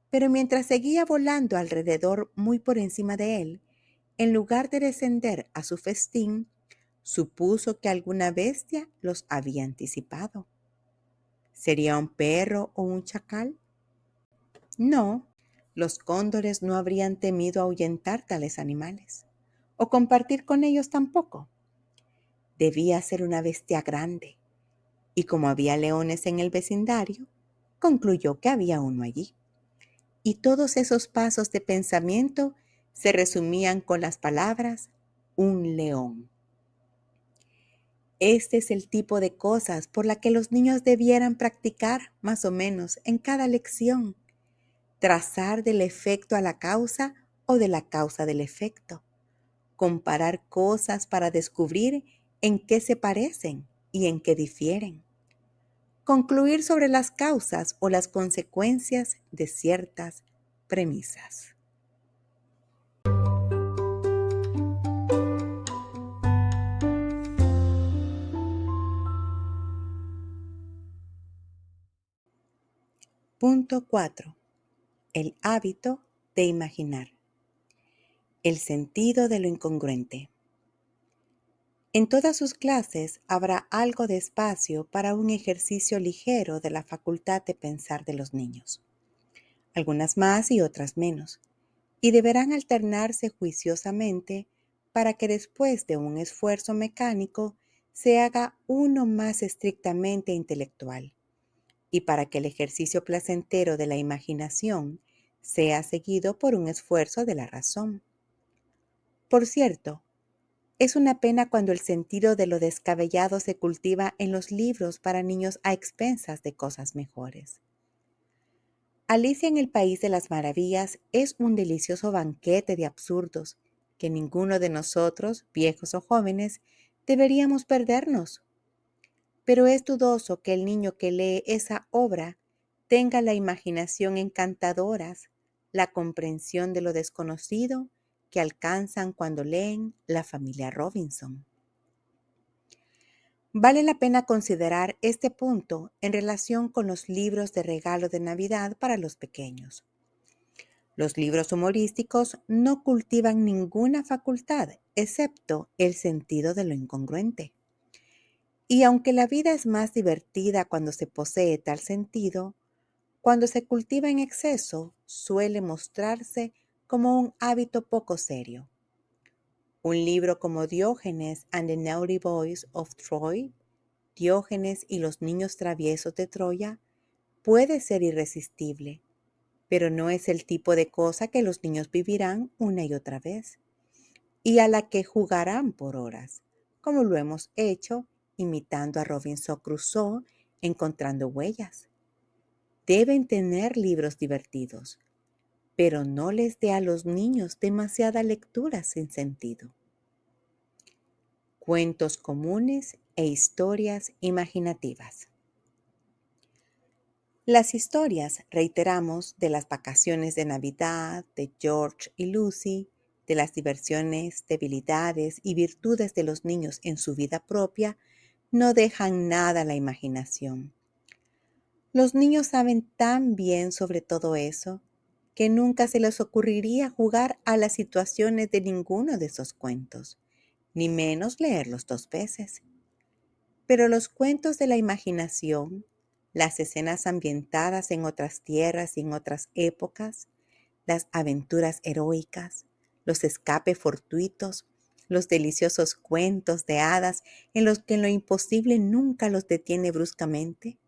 pero mientras seguía volando alrededor muy por encima de él, en lugar de descender a su festín, supuso que alguna bestia los había anticipado. ¿Sería un perro o un chacal? No, los cóndores no habrían temido ahuyentar tales animales, o compartir con ellos tampoco. Debía ser una bestia grande, y como había leones en el vecindario, concluyó que había uno allí. Y todos esos pasos de pensamiento se resumían con las palabras: un león. Este es el tipo de cosas por la que los niños debieran practicar más o menos en cada lección. Trazar del efecto a la causa o de la causa del efecto. Comparar cosas para descubrir en qué se parecen y en qué difieren. Concluir sobre las causas o las consecuencias de ciertas premisas. Punto 4. El hábito de imaginar. El sentido de lo incongruente. En todas sus clases habrá algo de espacio para un ejercicio ligero de la facultad de pensar de los niños, algunas más y otras menos, y deberán alternarse juiciosamente para que después de un esfuerzo mecánico se haga uno más estrictamente intelectual, y para que el ejercicio placentero de la imaginación sea seguido por un esfuerzo de la razón. Por cierto, es una pena cuando el sentido de lo descabellado se cultiva en los libros para niños a expensas de cosas mejores. Alicia en el País de las Maravillas es un delicioso banquete de absurdos que ninguno de nosotros, viejos o jóvenes, deberíamos perdernos. Pero es dudoso que el niño que lee esa obra tenga la imaginación encantadora, la comprensión de lo desconocido que alcanzan cuando leen La familia Robinson. Vale la pena considerar este punto en relación con los libros de regalo de Navidad para los pequeños. Los libros humorísticos no cultivan ninguna facultad, excepto el sentido de lo incongruente. Y aunque la vida es más divertida cuando se posee tal sentido, cuando se cultiva en exceso suele mostrarse como un hábito poco serio. Un libro como Diógenes and the Naughty Boys of Troy, Diógenes y los niños traviesos de Troya, puede ser irresistible, pero no es el tipo de cosa que los niños vivirán una y otra vez, y a la que jugarán por horas, como lo hemos hecho imitando a Robinson Crusoe encontrando huellas. Deben tener libros divertidos, pero no les dé a los niños demasiada lectura sin sentido. Cuentos comunes e historias imaginativas. Las historias, reiteramos, de las vacaciones de Navidad, de George y Lucy, de las diversiones, debilidades y virtudes de los niños en su vida propia, no dejan nada a la imaginación. Los niños saben tan bien sobre todo eso que nunca se les ocurriría jugar a las situaciones de ninguno de esos cuentos, ni menos leerlos 2 veces. Pero los cuentos de la imaginación, las escenas ambientadas en otras tierras y en otras épocas, las aventuras heroicas, los escapes fortuitos, los deliciosos cuentos de hadas en los que lo imposible nunca los detiene bruscamente,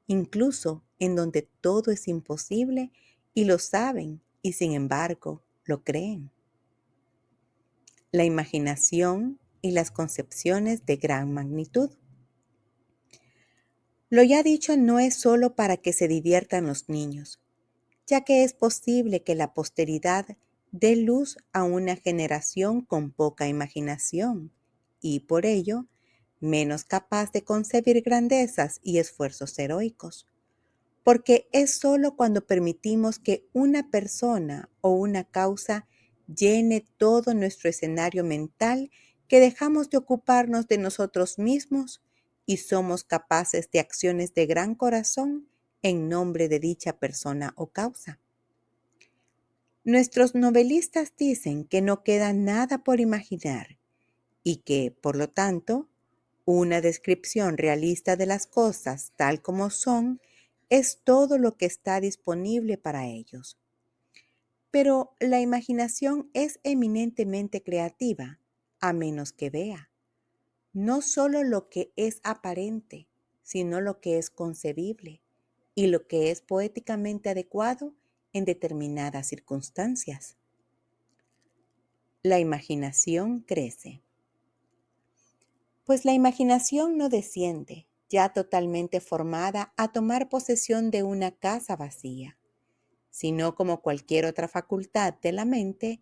incluso en donde todo es imposible y lo saben y sin embargo lo creen. La imaginación y las concepciones de gran magnitud. Lo ya dicho no es solo para que se diviertan los niños, ya que es posible que la posteridad dé luz a una generación con poca imaginación y, por ello, menos capaz de concebir grandezas y esfuerzos heroicos. Porque es solo cuando permitimos que una persona o una causa llene todo nuestro escenario mental que dejamos de ocuparnos de nosotros mismos y somos capaces de acciones de gran corazón en nombre de dicha persona o causa. Nuestros novelistas dicen que no queda nada por imaginar y que, por lo tanto, una descripción realista de las cosas tal como son es todo lo que está disponible para ellos. Pero la imaginación es eminentemente creativa, a menos que vea, no solo lo que es aparente, sino lo que es concebible y lo que es poéticamente adecuado en determinadas circunstancias. La imaginación crece. Pues la imaginación no desciende, ya totalmente formada, a tomar posesión de una casa vacía, sino como cualquier otra facultad de la mente,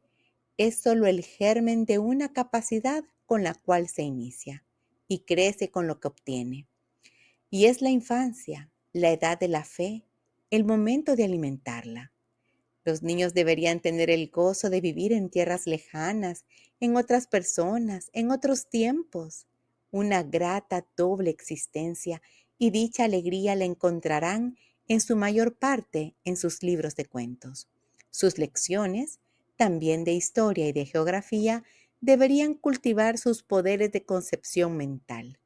es solo el germen de una capacidad con la cual se inicia y crece con lo que obtiene. Y es la infancia, la edad de la fe, el momento de alimentarla. Los niños deberían tener el gozo de vivir en tierras lejanas, en otras personas, en otros tiempos. Una grata doble existencia y dicha alegría la encontrarán en su mayor parte en sus libros de cuentos. Sus lecciones, también de historia y de geografía, deberían cultivar sus poderes de concepción mental.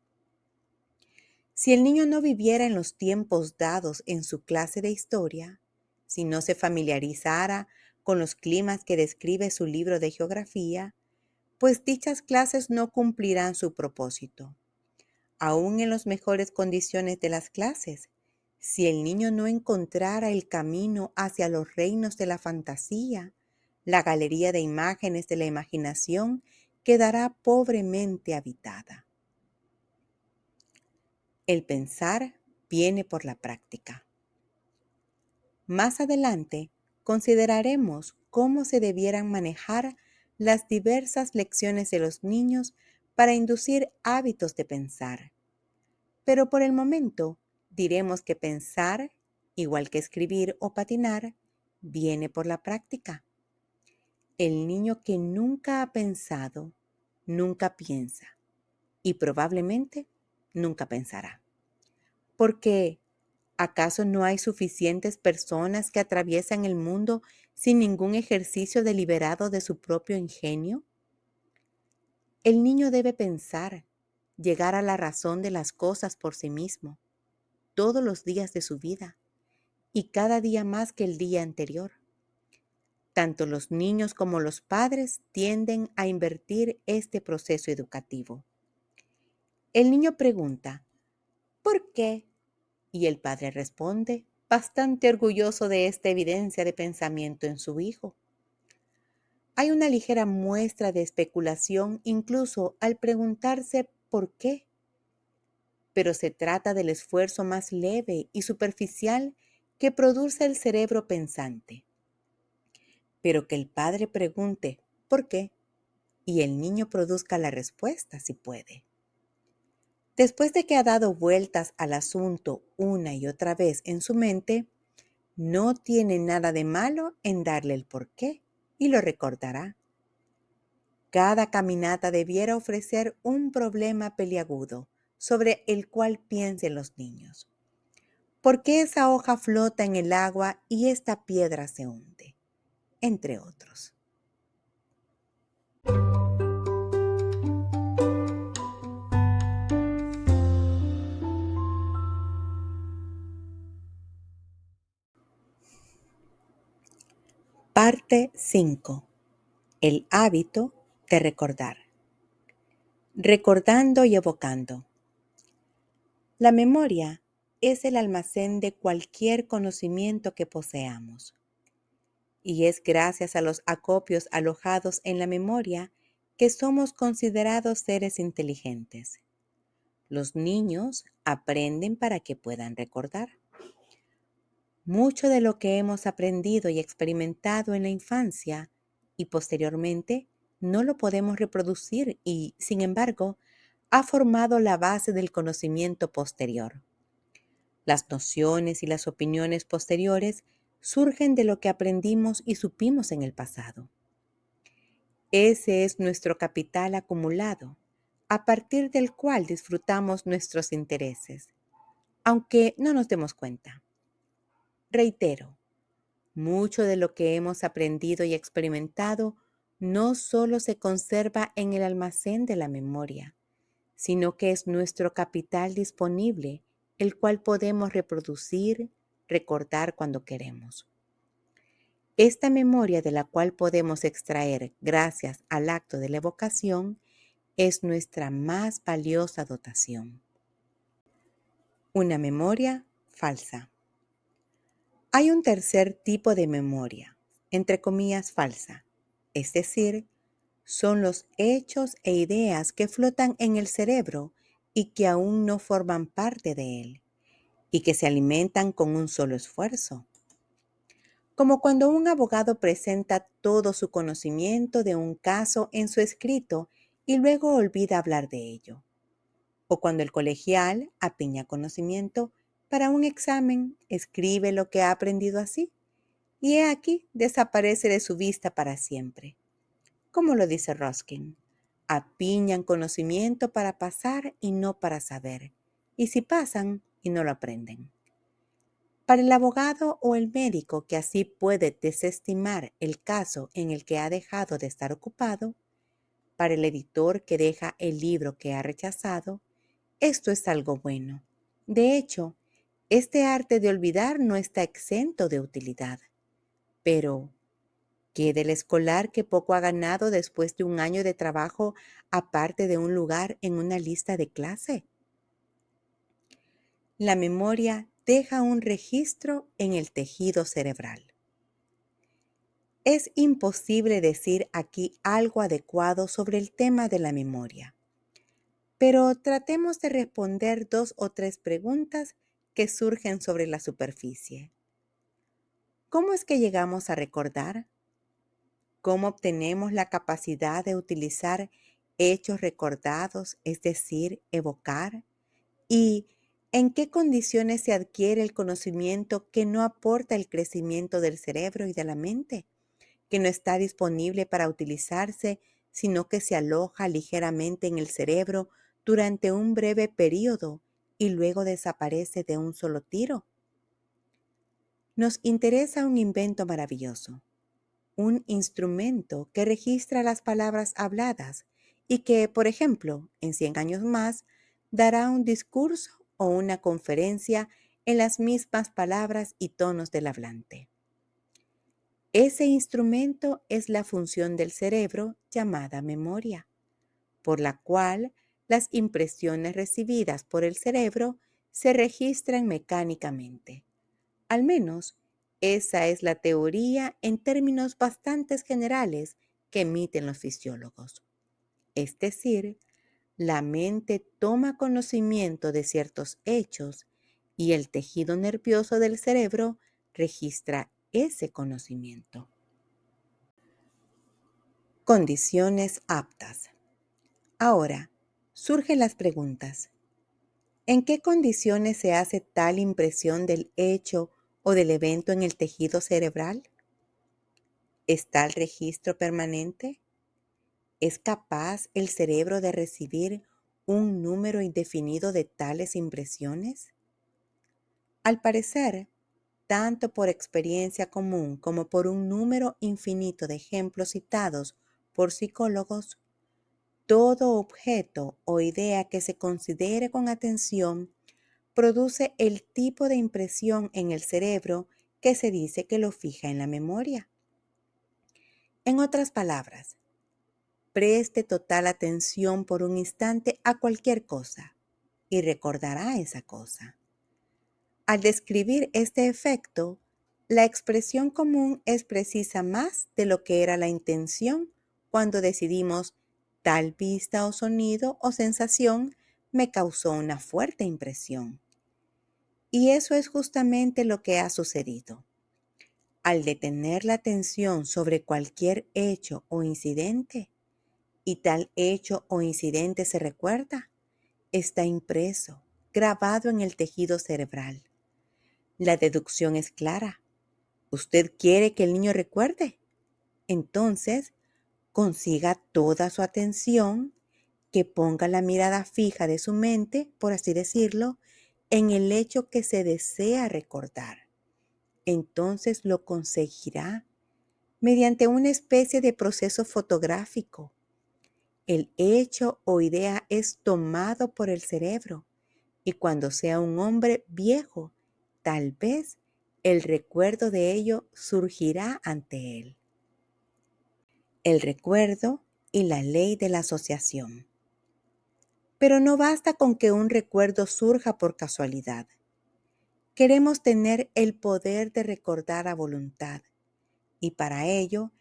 Si el niño no viviera en los tiempos dados en su clase de historia, si no se familiarizara con los climas que describe su libro de geografía, pues dichas clases no cumplirán su propósito. Aún en las mejores condiciones de las clases, si el niño no encontrara el camino hacia los reinos de la fantasía, la galería de imágenes de la imaginación quedará pobremente habitada. El pensar viene por la práctica. Más adelante, consideraremos cómo se debieran manejar las diversas lecciones de los niños para inducir hábitos de pensar. Pero por el momento, diremos que pensar, igual que escribir o patinar, viene por la práctica. El niño que nunca ha pensado, nunca piensa y probablemente nunca pensará. Porque, ¿acaso no hay suficientes personas que atraviesan el mundo sin ningún ejercicio deliberado de su propio ingenio? El niño debe pensar, llegar a la razón de las cosas por sí mismo, todos los días de su vida, y cada día más que el día anterior. Tanto los niños como los padres tienden a invertir este proceso educativo. El niño pregunta, ¿por qué? Y el padre responde, bastante orgulloso de esta evidencia de pensamiento en su hijo. Hay una ligera muestra de especulación incluso al preguntarse ¿por qué? Pero se trata del esfuerzo más leve y superficial que produce el cerebro pensante. Pero que el padre pregunte ¿por qué? Y el niño produzca la respuesta si puede. Después de que ha dado vueltas al asunto una y otra vez en su mente, no tiene nada de malo en darle el por qué y lo recordará. Cada caminata debiera ofrecer un problema peliagudo sobre el cual piensen los niños. ¿Por qué esa hoja flota en el agua y esta piedra se hunde? Entre otros. Parte 5. El hábito de recordar. Recordando y evocando. La memoria es el almacén de cualquier conocimiento que poseamos. Y es gracias a los acopios alojados en la memoria que somos considerados seres inteligentes. Los niños aprenden para que puedan recordar. Mucho de lo que hemos aprendido y experimentado en la infancia y posteriormente no lo podemos reproducir y, sin embargo, ha formado la base del conocimiento posterior. Las nociones y las opiniones posteriores surgen de lo que aprendimos y supimos en el pasado. Ese es nuestro capital acumulado, a partir del cual disfrutamos nuestros intereses, aunque no nos demos cuenta. Reitero, mucho de lo que hemos aprendido y experimentado no solo se conserva en el almacén de la memoria, sino que es nuestro capital disponible, el cual podemos reproducir, recordar cuando queremos. Esta memoria de la cual podemos extraer gracias al acto de la evocación es nuestra más valiosa dotación. Una memoria falsa. Hay un tercer tipo de memoria, entre comillas falsa, es decir, son los hechos e ideas que flotan en el cerebro y que aún no forman parte de él, y que se alimentan con un solo esfuerzo. Como cuando un abogado presenta todo su conocimiento de un caso en su escrito y luego olvida hablar de ello. O cuando el colegial apiña conocimiento para un examen, escribe lo que ha aprendido así, y he aquí desaparece de su vista para siempre. Como lo dice Ruskin, apiñan conocimiento para pasar y no para saber, y si pasan y no lo aprenden. Para el abogado o el médico que así puede desestimar el caso en el que ha dejado de estar ocupado, para el editor que deja el libro que ha rechazado, esto es algo bueno. De hecho, este arte de olvidar no está exento de utilidad. Pero, ¿qué del escolar que poco ha ganado después de un año de trabajo aparte de un lugar en una lista de clase? La memoria deja un registro en el tejido cerebral. Es imposible decir aquí algo adecuado sobre el tema de la memoria, pero tratemos de responder 2 o 3 preguntas que surgen sobre la superficie. ¿Cómo es que llegamos a recordar? ¿Cómo obtenemos la capacidad de utilizar hechos recordados, es decir, evocar? ¿Y en qué condiciones se adquiere el conocimiento que no aporta el crecimiento del cerebro y de la mente, que no está disponible para utilizarse, sino que se aloja ligeramente en el cerebro durante un breve periodo y luego desaparece de un solo tiro? Nos interesa un invento maravilloso, un instrumento que registra las palabras habladas y que, por ejemplo, en 100 años más, dará un discurso o una conferencia en las mismas palabras y tonos del hablante. Ese instrumento es la función del cerebro llamada memoria, por la cual las impresiones recibidas por el cerebro se registran mecánicamente. Al menos, esa es la teoría en términos bastante generales que emiten los fisiólogos. Es decir, la mente toma conocimiento de ciertos hechos y el tejido nervioso del cerebro registra ese conocimiento. Condiciones aptas. Ahora, surgen las preguntas. ¿En qué condiciones se hace tal impresión del hecho o del evento en el tejido cerebral? ¿Está el registro permanente? ¿Es capaz el cerebro de recibir un número indefinido de tales impresiones? Al parecer, tanto por experiencia común como por un número infinito de ejemplos citados por psicólogos, todo objeto o idea que se considere con atención produce el tipo de impresión en el cerebro que se dice que lo fija en la memoria. En otras palabras, preste total atención por un instante a cualquier cosa y recordará esa cosa. Al describir este efecto, la expresión común es precisa más de lo que era la intención cuando decidimos tal vista o sonido o sensación me causó una fuerte impresión. Y eso es justamente lo que ha sucedido. Al detener la atención sobre cualquier hecho o incidente, y tal hecho o incidente se recuerda, está impreso, grabado en el tejido cerebral. La deducción es clara. ¿Usted quiere que el niño recuerde? Entonces, consiga toda su atención, que ponga la mirada fija de su mente, por así decirlo, en el hecho que se desea recordar. Entonces lo conseguirá mediante una especie de proceso fotográfico. El hecho o idea es tomado por el cerebro y cuando sea un hombre viejo, tal vez el recuerdo de ello surgirá ante él. El recuerdo y la ley de la asociación. Pero no basta con que un recuerdo surja por casualidad. Queremos tener el poder de recordar a voluntad y para ello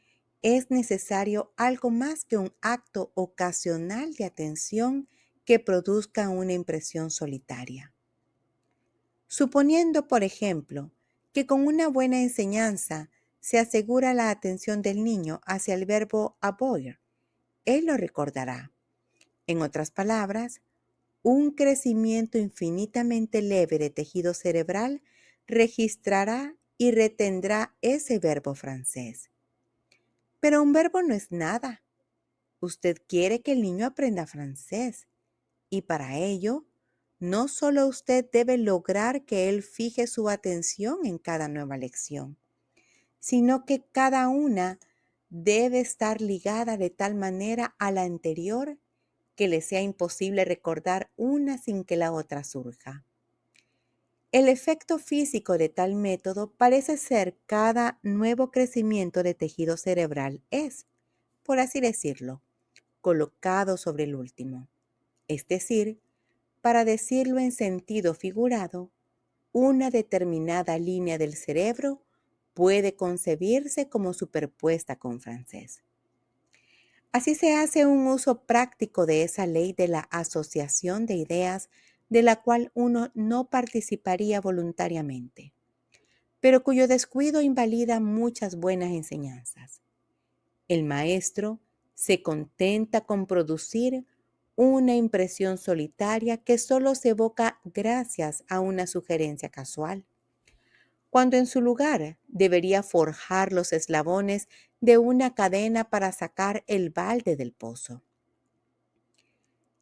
es necesario algo más que un acto ocasional de atención que produzca una impresión solitaria. Suponiendo, por ejemplo, que con una buena enseñanza se asegura la atención del niño hacia el verbo avoir, él lo recordará. En otras palabras, un crecimiento infinitamente leve de tejido cerebral registrará y retendrá ese verbo francés. Pero un verbo no es nada. Usted quiere que el niño aprenda francés y para ello, no solo usted debe lograr que él fije su atención en cada nueva lección, sino que cada una debe estar ligada de tal manera a la anterior que le sea imposible recordar una sin que la otra surja. El efecto físico de tal método parece ser cada nuevo crecimiento de tejido cerebral es, por así decirlo, colocado sobre el último. Es decir, para decirlo en sentido figurado, una determinada línea del cerebro puede concebirse como superpuesta con francés. Así se hace un uso práctico de esa ley de la asociación de ideas de la cual uno no participaría voluntariamente, pero cuyo descuido invalida muchas buenas enseñanzas. El maestro se contenta con producir una impresión solitaria que solo se evoca gracias a una sugerencia casual, cuando en su lugar debería forjar los eslabones de una cadena para sacar el balde del pozo.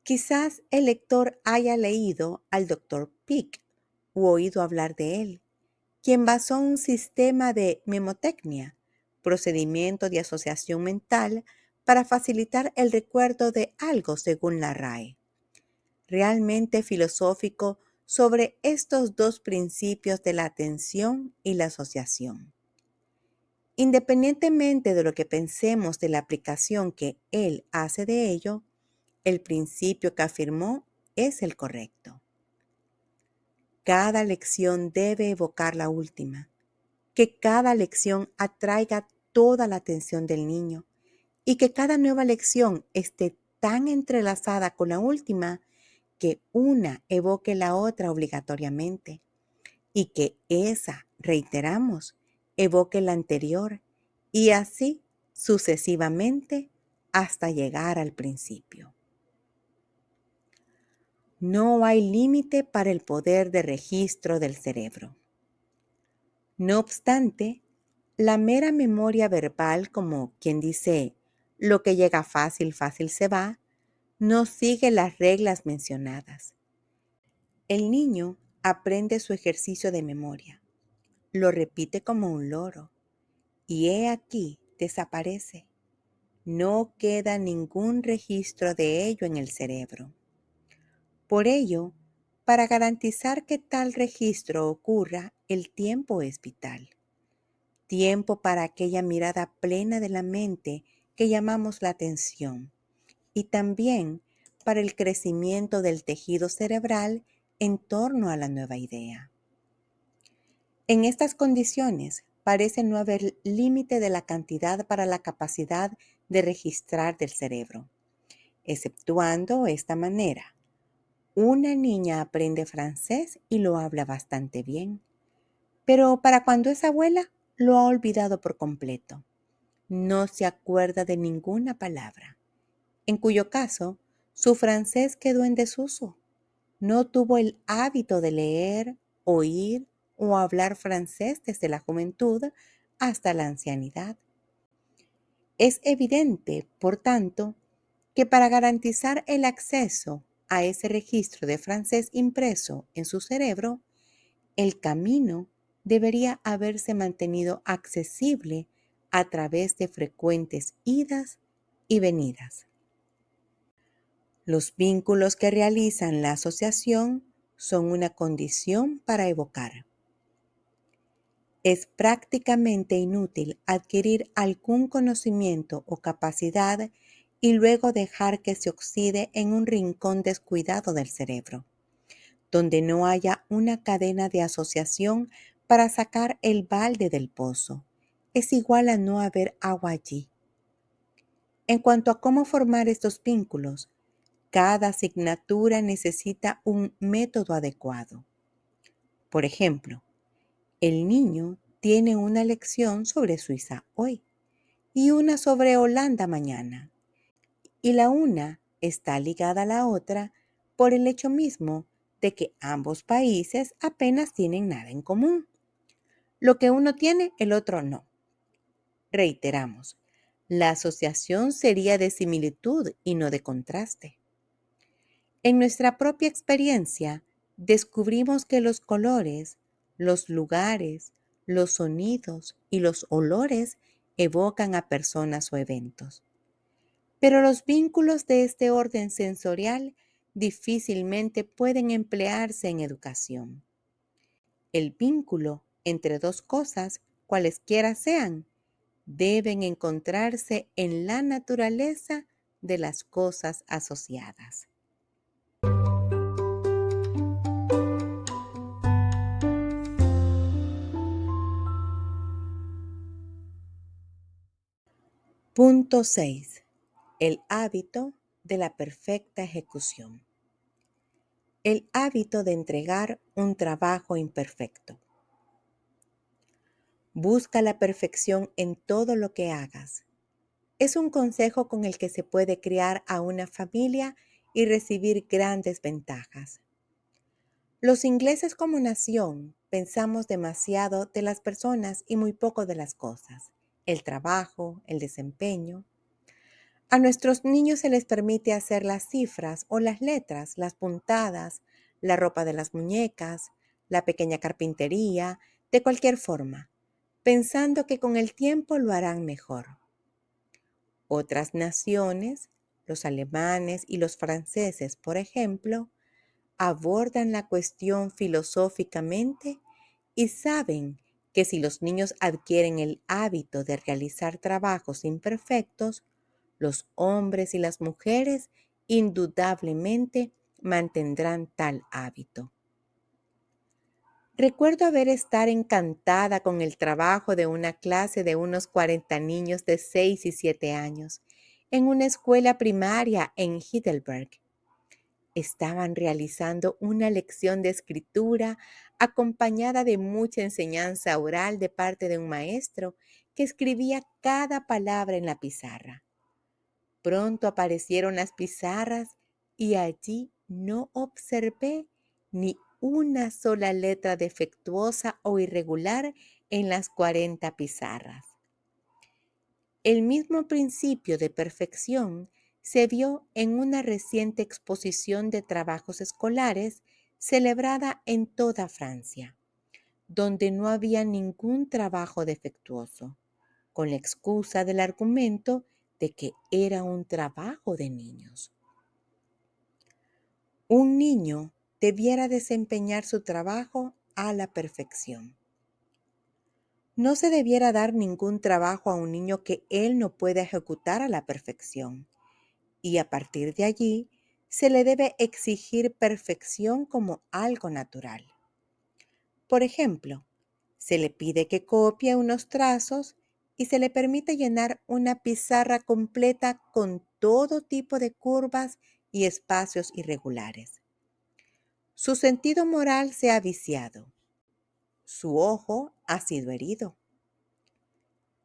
Quizás el lector haya leído al Dr. Pick u oído hablar de él, quien basó un sistema de memotecnia, procedimiento de asociación mental, para facilitar el recuerdo de algo según la RAE. Realmente filosófico sobre estos dos principios de la atención y la asociación. Independientemente de lo que pensemos de la aplicación que él hace de ello, el principio que afirmó es el correcto. Cada lección debe evocar la última, que cada lección atraiga toda la atención del niño y que cada nueva lección esté tan entrelazada con la última que una evoque la otra obligatoriamente y que esa, reiteramos, evoque la anterior y así sucesivamente hasta llegar al principio. No hay límite para el poder de registro del cerebro. No obstante, la mera memoria verbal, como quien dice, lo que llega fácil, fácil se va, no sigue las reglas mencionadas. El niño aprende su ejercicio de memoria, lo repite como un loro, y he aquí desaparece. No queda ningún registro de ello en el cerebro. Por ello, para garantizar que tal registro ocurra, el tiempo es vital. Tiempo para aquella mirada plena de la mente que llamamos la atención, y también para el crecimiento del tejido cerebral en torno a la nueva idea. En estas condiciones, parece no haber límite de la cantidad para la capacidad de registrar del cerebro, exceptuando esta manera. Una niña aprende francés y lo habla bastante bien, pero para cuando es abuela, lo ha olvidado por completo. No se acuerda de ninguna palabra, en cuyo caso, su francés quedó en desuso. No tuvo el hábito de leer, oír o hablar francés desde la juventud hasta la ancianidad. Es evidente, por tanto, que para garantizar el acceso a ese registro de francés impreso en su cerebro, el camino debería haberse mantenido accesible a través de frecuentes idas y venidas. Los vínculos que realizan la asociación son una condición para evocar. Es prácticamente inútil adquirir algún conocimiento o capacidad y luego dejar que se oxide en un rincón descuidado del cerebro, donde no haya una cadena de asociación para sacar el balde del pozo. Es igual a no haber agua allí. En cuanto a cómo formar estos vínculos, cada asignatura necesita un método adecuado. Por ejemplo, el niño tiene una lección sobre Suiza hoy y una sobre Holanda mañana, y la una está ligada a la otra por el hecho mismo de que ambos países apenas tienen nada en común. Lo que uno tiene, el otro no. Reiteramos, la asociación sería de similitud y no de contraste. En nuestra propia experiencia, descubrimos que los colores, los lugares, los sonidos y los olores evocan a personas o eventos. Pero los vínculos de este orden sensorial difícilmente pueden emplearse en educación. El vínculo entre dos cosas, cualesquiera sean, deben encontrarse en la naturaleza de las cosas asociadas. Punto 6. El hábito de la perfecta ejecución. El hábito de entregar un trabajo imperfecto. Busca la perfección en todo lo que hagas. Es un consejo con el que se puede criar a una familia y recibir grandes ventajas. Los ingleses como nación pensamos demasiado de las personas y muy poco de las cosas, el trabajo, el desempeño. A nuestros niños se les permite hacer las cifras o las letras, las puntadas, la ropa de las muñecas, la pequeña carpintería, de cualquier forma, pensando que con el tiempo lo harán mejor. Otras naciones, los alemanes y los franceses, por ejemplo, abordan la cuestión filosóficamente y saben que si los niños adquieren el hábito de realizar trabajos imperfectos, los hombres y las mujeres indudablemente mantendrán tal hábito. Recuerdo estar encantada con el trabajo de una clase de unos 40 niños de 6 y 7 años en una escuela primaria en Heidelberg. Estaban realizando una lección de escritura acompañada de mucha enseñanza oral de parte de un maestro que escribía cada palabra en la pizarra. Pronto aparecieron las pizarras y allí no observé ni una sola letra defectuosa o irregular en las 40 pizarras. El mismo principio de perfección se vio en una reciente exposición de trabajos escolares celebrada en toda Francia, donde no había ningún trabajo defectuoso, con la excusa del argumento de que era un trabajo de niños. Un niño debiera desempeñar su trabajo a la perfección. No se debiera dar ningún trabajo a un niño que él no pueda ejecutar a la perfección, y a partir de allí se le debe exigir perfección como algo natural. Por ejemplo, se le pide que copie unos trazos y se le permite llenar una pizarra completa con todo tipo de curvas y espacios irregulares. Su sentido moral se ha viciado. Su ojo ha sido herido.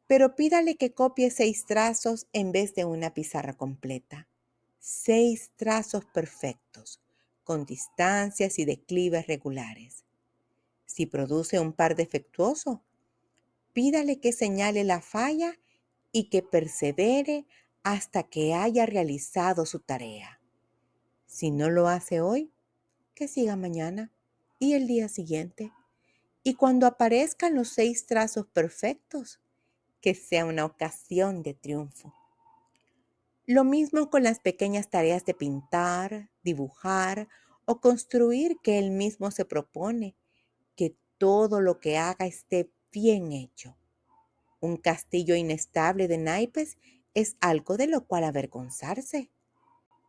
Pero pídale que copie 6 trazos en vez de una pizarra completa. 6 trazos perfectos, con distancias y declives regulares. Si produce un par defectuoso, pídale que señale la falla y que persevere hasta que haya realizado su tarea. Si no lo hace hoy, que siga mañana y el día siguiente. Y cuando aparezcan los 6 trazos perfectos, que sea una ocasión de triunfo. Lo mismo con las pequeñas tareas de pintar, dibujar o construir que él mismo se propone, que todo lo que haga esté bien hecho. Un castillo inestable de naipes es algo de lo cual avergonzarse.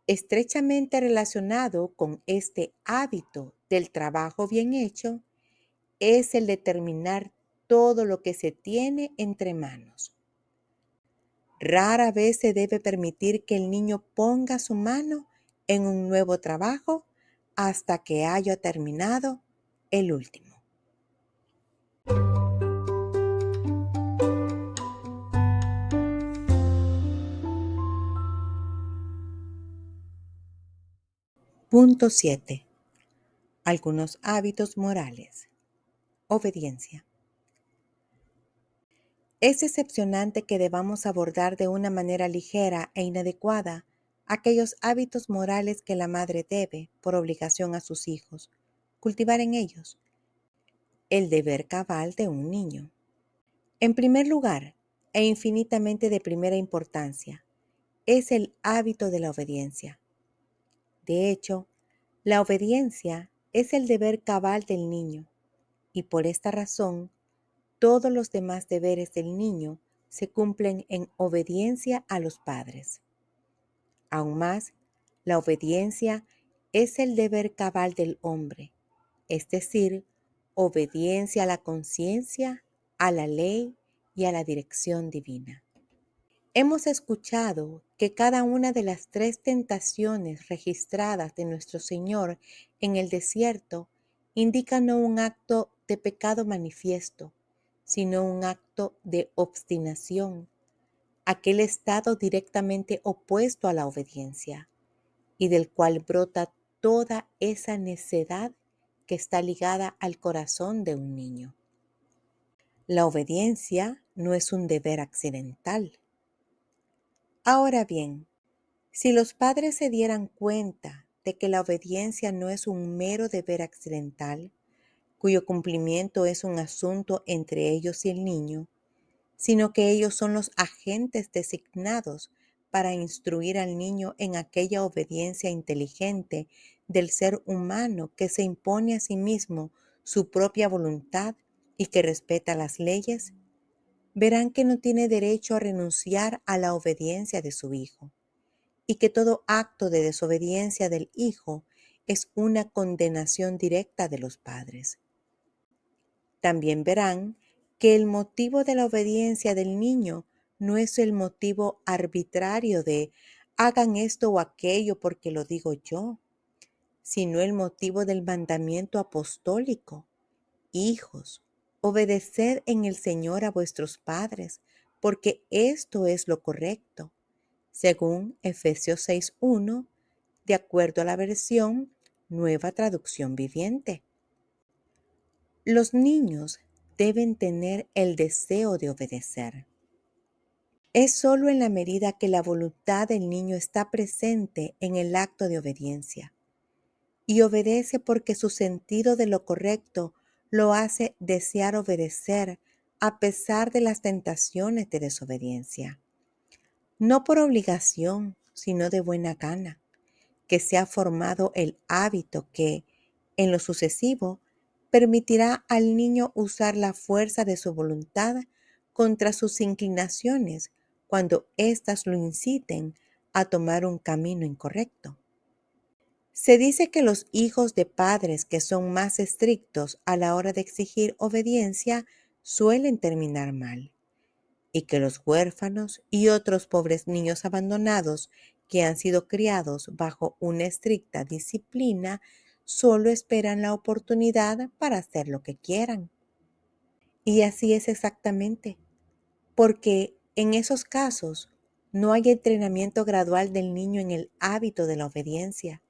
Estrechamente relacionado con este hábito del trabajo bien hecho es el determinar todo lo que se tiene entre manos. Rara vez se debe permitir que el niño ponga su mano en un nuevo trabajo hasta que haya terminado el último. Punto 7. Algunos hábitos morales. Obediencia. Es decepcionante que debamos abordar de una manera ligera e inadecuada aquellos hábitos morales que la madre debe, por obligación a sus hijos, cultivar en ellos. El deber cabal de un niño. En primer lugar, e infinitamente de primera importancia, es el hábito de la obediencia. De hecho, la obediencia es el deber cabal del niño, y por esta razón, todos los demás deberes del niño se cumplen en obediencia a los padres. Aún más, la obediencia es el deber cabal del hombre, es decir, obediencia a la conciencia, a la ley y a la dirección divina. Hemos escuchado que cada una de las 3 tentaciones registradas de nuestro Señor en el desierto indica no un acto de pecado manifiesto, sino un acto de obstinación, aquel estado directamente opuesto a la obediencia, y del cual brota toda esa necedad que está ligada al corazón de un niño. La obediencia no es un deber accidental. Ahora bien, si los padres se dieran cuenta de que la obediencia no es un mero deber accidental, cuyo cumplimiento es un asunto entre ellos y el niño, sino que ellos son los agentes designados para instruir al niño en aquella obediencia inteligente del ser humano que se impone a sí mismo su propia voluntad y que respeta las leyes, verán que no tiene derecho a renunciar a la obediencia de su hijo y que todo acto de desobediencia del hijo es una condenación directa de los padres. También verán que el motivo de la obediencia del niño no es el motivo arbitrario de hagan esto o aquello porque lo digo yo, sino el motivo del mandamiento apostólico. Hijos, obedeced en el Señor a vuestros padres, porque esto es lo correcto, según Efesios 6:1, de acuerdo a la versión Nueva Traducción Viviente. Los niños deben tener el deseo de obedecer. Es solo en la medida que la voluntad del niño está presente en el acto de obediencia y obedece porque su sentido de lo correcto lo hace desear obedecer a pesar de las tentaciones de desobediencia. No por obligación, sino de buena gana, que se ha formado el hábito que, en lo sucesivo, permitirá al niño usar la fuerza de su voluntad contra sus inclinaciones cuando éstas lo inciten a tomar un camino incorrecto. Se dice que los hijos de padres que son más estrictos a la hora de exigir obediencia suelen terminar mal, y que los huérfanos y otros pobres niños abandonados que han sido criados bajo una estricta disciplina solo esperan la oportunidad para hacer lo que quieran. Y así es exactamente, porque en esos casos no hay entrenamiento gradual del niño en el hábito de la obediencia.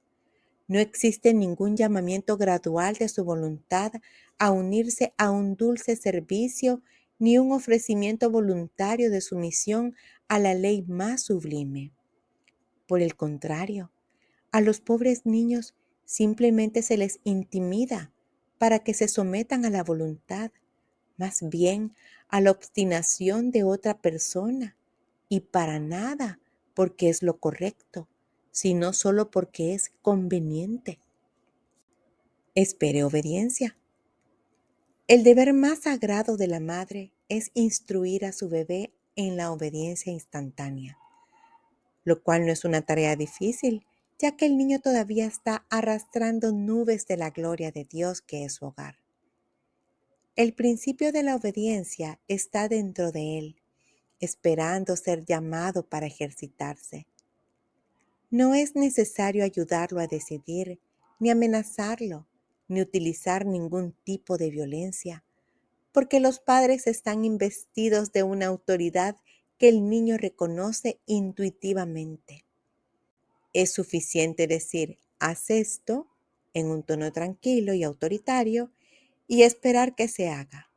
No existe ningún llamamiento gradual de su voluntad a unirse a un dulce servicio ni un ofrecimiento voluntario de sumisión a la ley más sublime. Por el contrario, a los pobres niños simplemente se les intimida para que se sometan a la voluntad, más bien a la obstinación de otra persona, y para nada porque es lo correcto, sino solo porque es conveniente. Espere obediencia. El deber más sagrado de la madre es instruir a su bebé en la obediencia instantánea, lo cual no es una tarea difícil, ya que el niño todavía está arrastrando nubes de la gloria de Dios que es su hogar. El principio de la obediencia está dentro de él, esperando ser llamado para ejercitarse. No es necesario ayudarlo a decidir, ni amenazarlo, ni utilizar ningún tipo de violencia, porque los padres están investidos de una autoridad que el niño reconoce intuitivamente. Es suficiente decir, haz esto, en un tono tranquilo y autoritario, y esperar que se haga.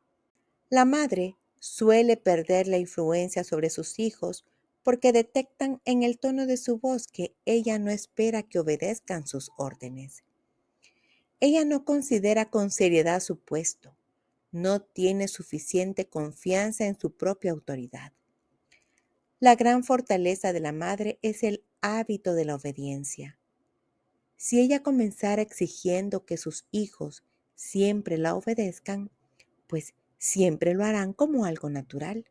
La madre suele perder la influencia sobre sus hijos porque detectan en el tono de su voz que ella no espera que obedezcan sus órdenes. Ella no considera con seriedad su puesto, no tiene suficiente confianza en su propia autoridad. La gran fortaleza de la madre es el hábito de la obediencia. Si ella comenzara exigiendo que sus hijos siempre la obedezcan, pues siempre lo harán como algo natural.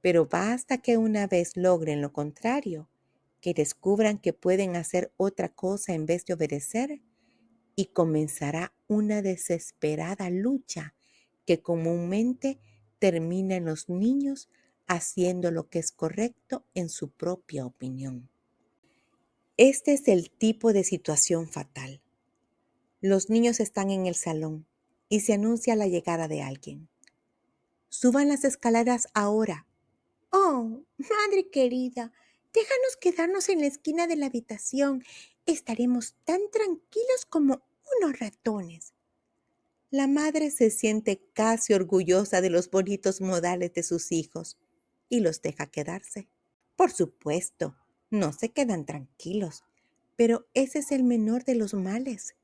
Pero basta que una vez logren lo contrario, que descubran que pueden hacer otra cosa en vez de obedecer, y comenzará una desesperada lucha que comúnmente termina en los niños haciendo lo que es correcto en su propia opinión. Este es el tipo de situación fatal. Los niños están en el salón y se anuncia la llegada de alguien. Suban las escaleras ahora. Oh, madre querida, déjanos quedarnos en la esquina de la habitación. Estaremos tan tranquilos como unos ratones. La madre se siente casi orgullosa de los bonitos modales de sus hijos y los deja quedarse. Por supuesto, no se quedan tranquilos, pero ese es el menor de los males.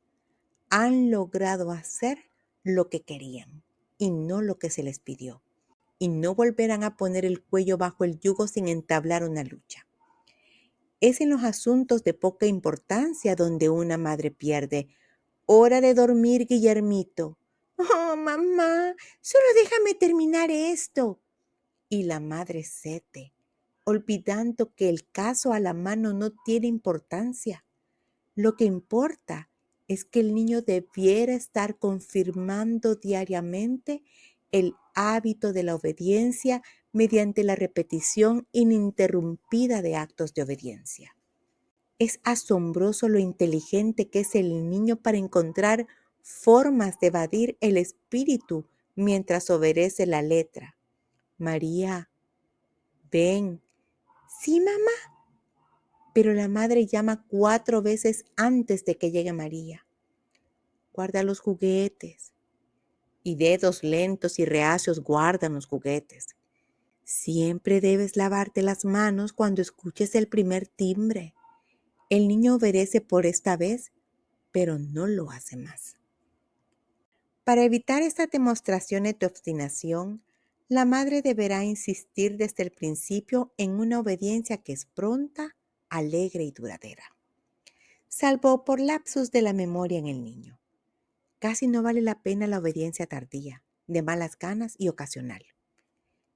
Han logrado hacer lo que querían y no lo que se les pidió, y no volverán a poner el cuello bajo el yugo sin entablar una lucha. Es en los asuntos de poca importancia donde una madre pierde. Hora de dormir, Guillermito. Oh, mamá, solo déjame terminar esto. Y la madre cede, olvidando que el caso a la mano no tiene importancia. Lo que importa es que el niño debiera estar confirmando diariamente el hábito de la obediencia mediante la repetición ininterrumpida de actos de obediencia. Es asombroso lo inteligente que es el niño para encontrar formas de evadir el espíritu mientras obedece la letra. María, ven. Sí, mamá. Pero la madre llama 4 veces antes de que llegue María. Guarda los juguetes. Y dedos lentos y reacios guardan los juguetes. Siempre debes lavarte las manos cuando escuches el primer timbre. El niño obedece por esta vez, pero no lo hace más. Para evitar estas demostraciones de obstinación, la madre deberá insistir desde el principio en una obediencia que es pronta, alegre y duradera, salvo por lapsus de la memoria en el niño. Casi no vale la pena la obediencia tardía, de malas ganas y ocasional.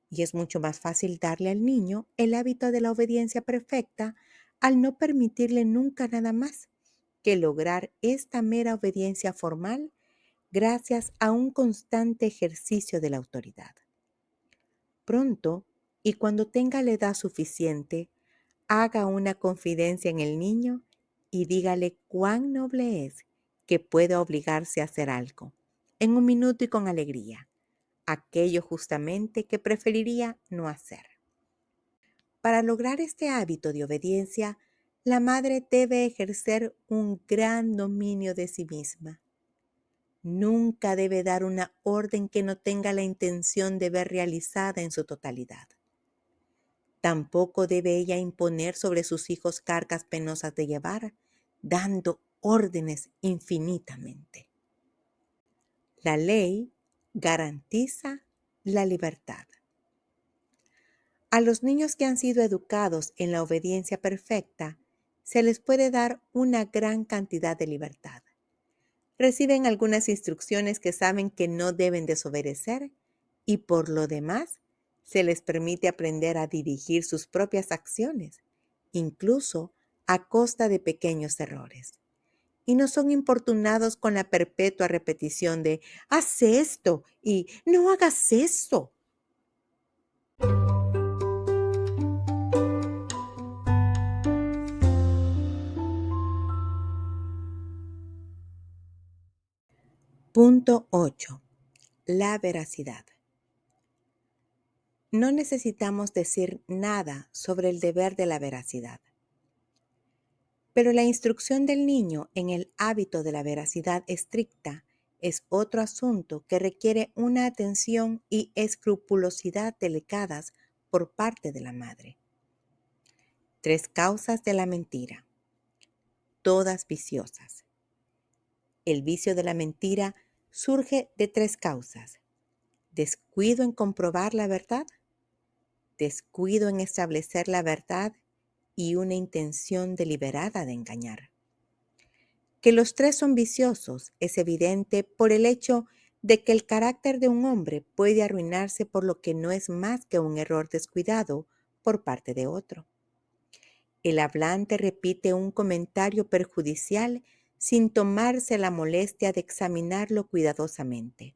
Y es mucho más fácil darle al niño el hábito de la obediencia perfecta al no permitirle nunca nada más que lograr esta mera obediencia formal gracias a un constante ejercicio de la autoridad. Pronto, y cuando tenga la edad suficiente, haga una confidencia en el niño y dígale cuán noble es que pueda obligarse a hacer algo, en un minuto y con alegría, aquello justamente que preferiría no hacer. Para lograr este hábito de obediencia, la madre debe ejercer un gran dominio de sí misma. Nunca debe dar una orden que no tenga la intención de ver realizada en su totalidad. Tampoco debe ella imponer sobre sus hijos cargas penosas de llevar, dando órdenes infinitamente. La ley garantiza la libertad. A los niños que han sido educados en la obediencia perfecta, se les puede dar una gran cantidad de libertad. Reciben algunas instrucciones que saben que no deben desobedecer y por lo demás se les permite aprender a dirigir sus propias acciones, incluso a costa de pequeños errores. Y no son importunados con la perpetua repetición de haz esto y no hagas eso. Punto 8. La veracidad. No necesitamos decir nada sobre el deber de la veracidad. Pero la instrucción del niño en el hábito de la veracidad estricta es otro asunto que requiere una atención y escrupulosidad delicadas por parte de la madre. 3 causas de la mentira, todas viciosas. El vicio de la mentira surge de 3 causas: descuido en comprobar la verdad, descuido en establecer la verdad y una intención deliberada de engañar. Que los 3 son viciosos es evidente por el hecho de que el carácter de un hombre puede arruinarse por lo que no es más que un error descuidado por parte de otro. El hablante repite un comentario perjudicial sin tomarse la molestia de examinarlo cuidadosamente,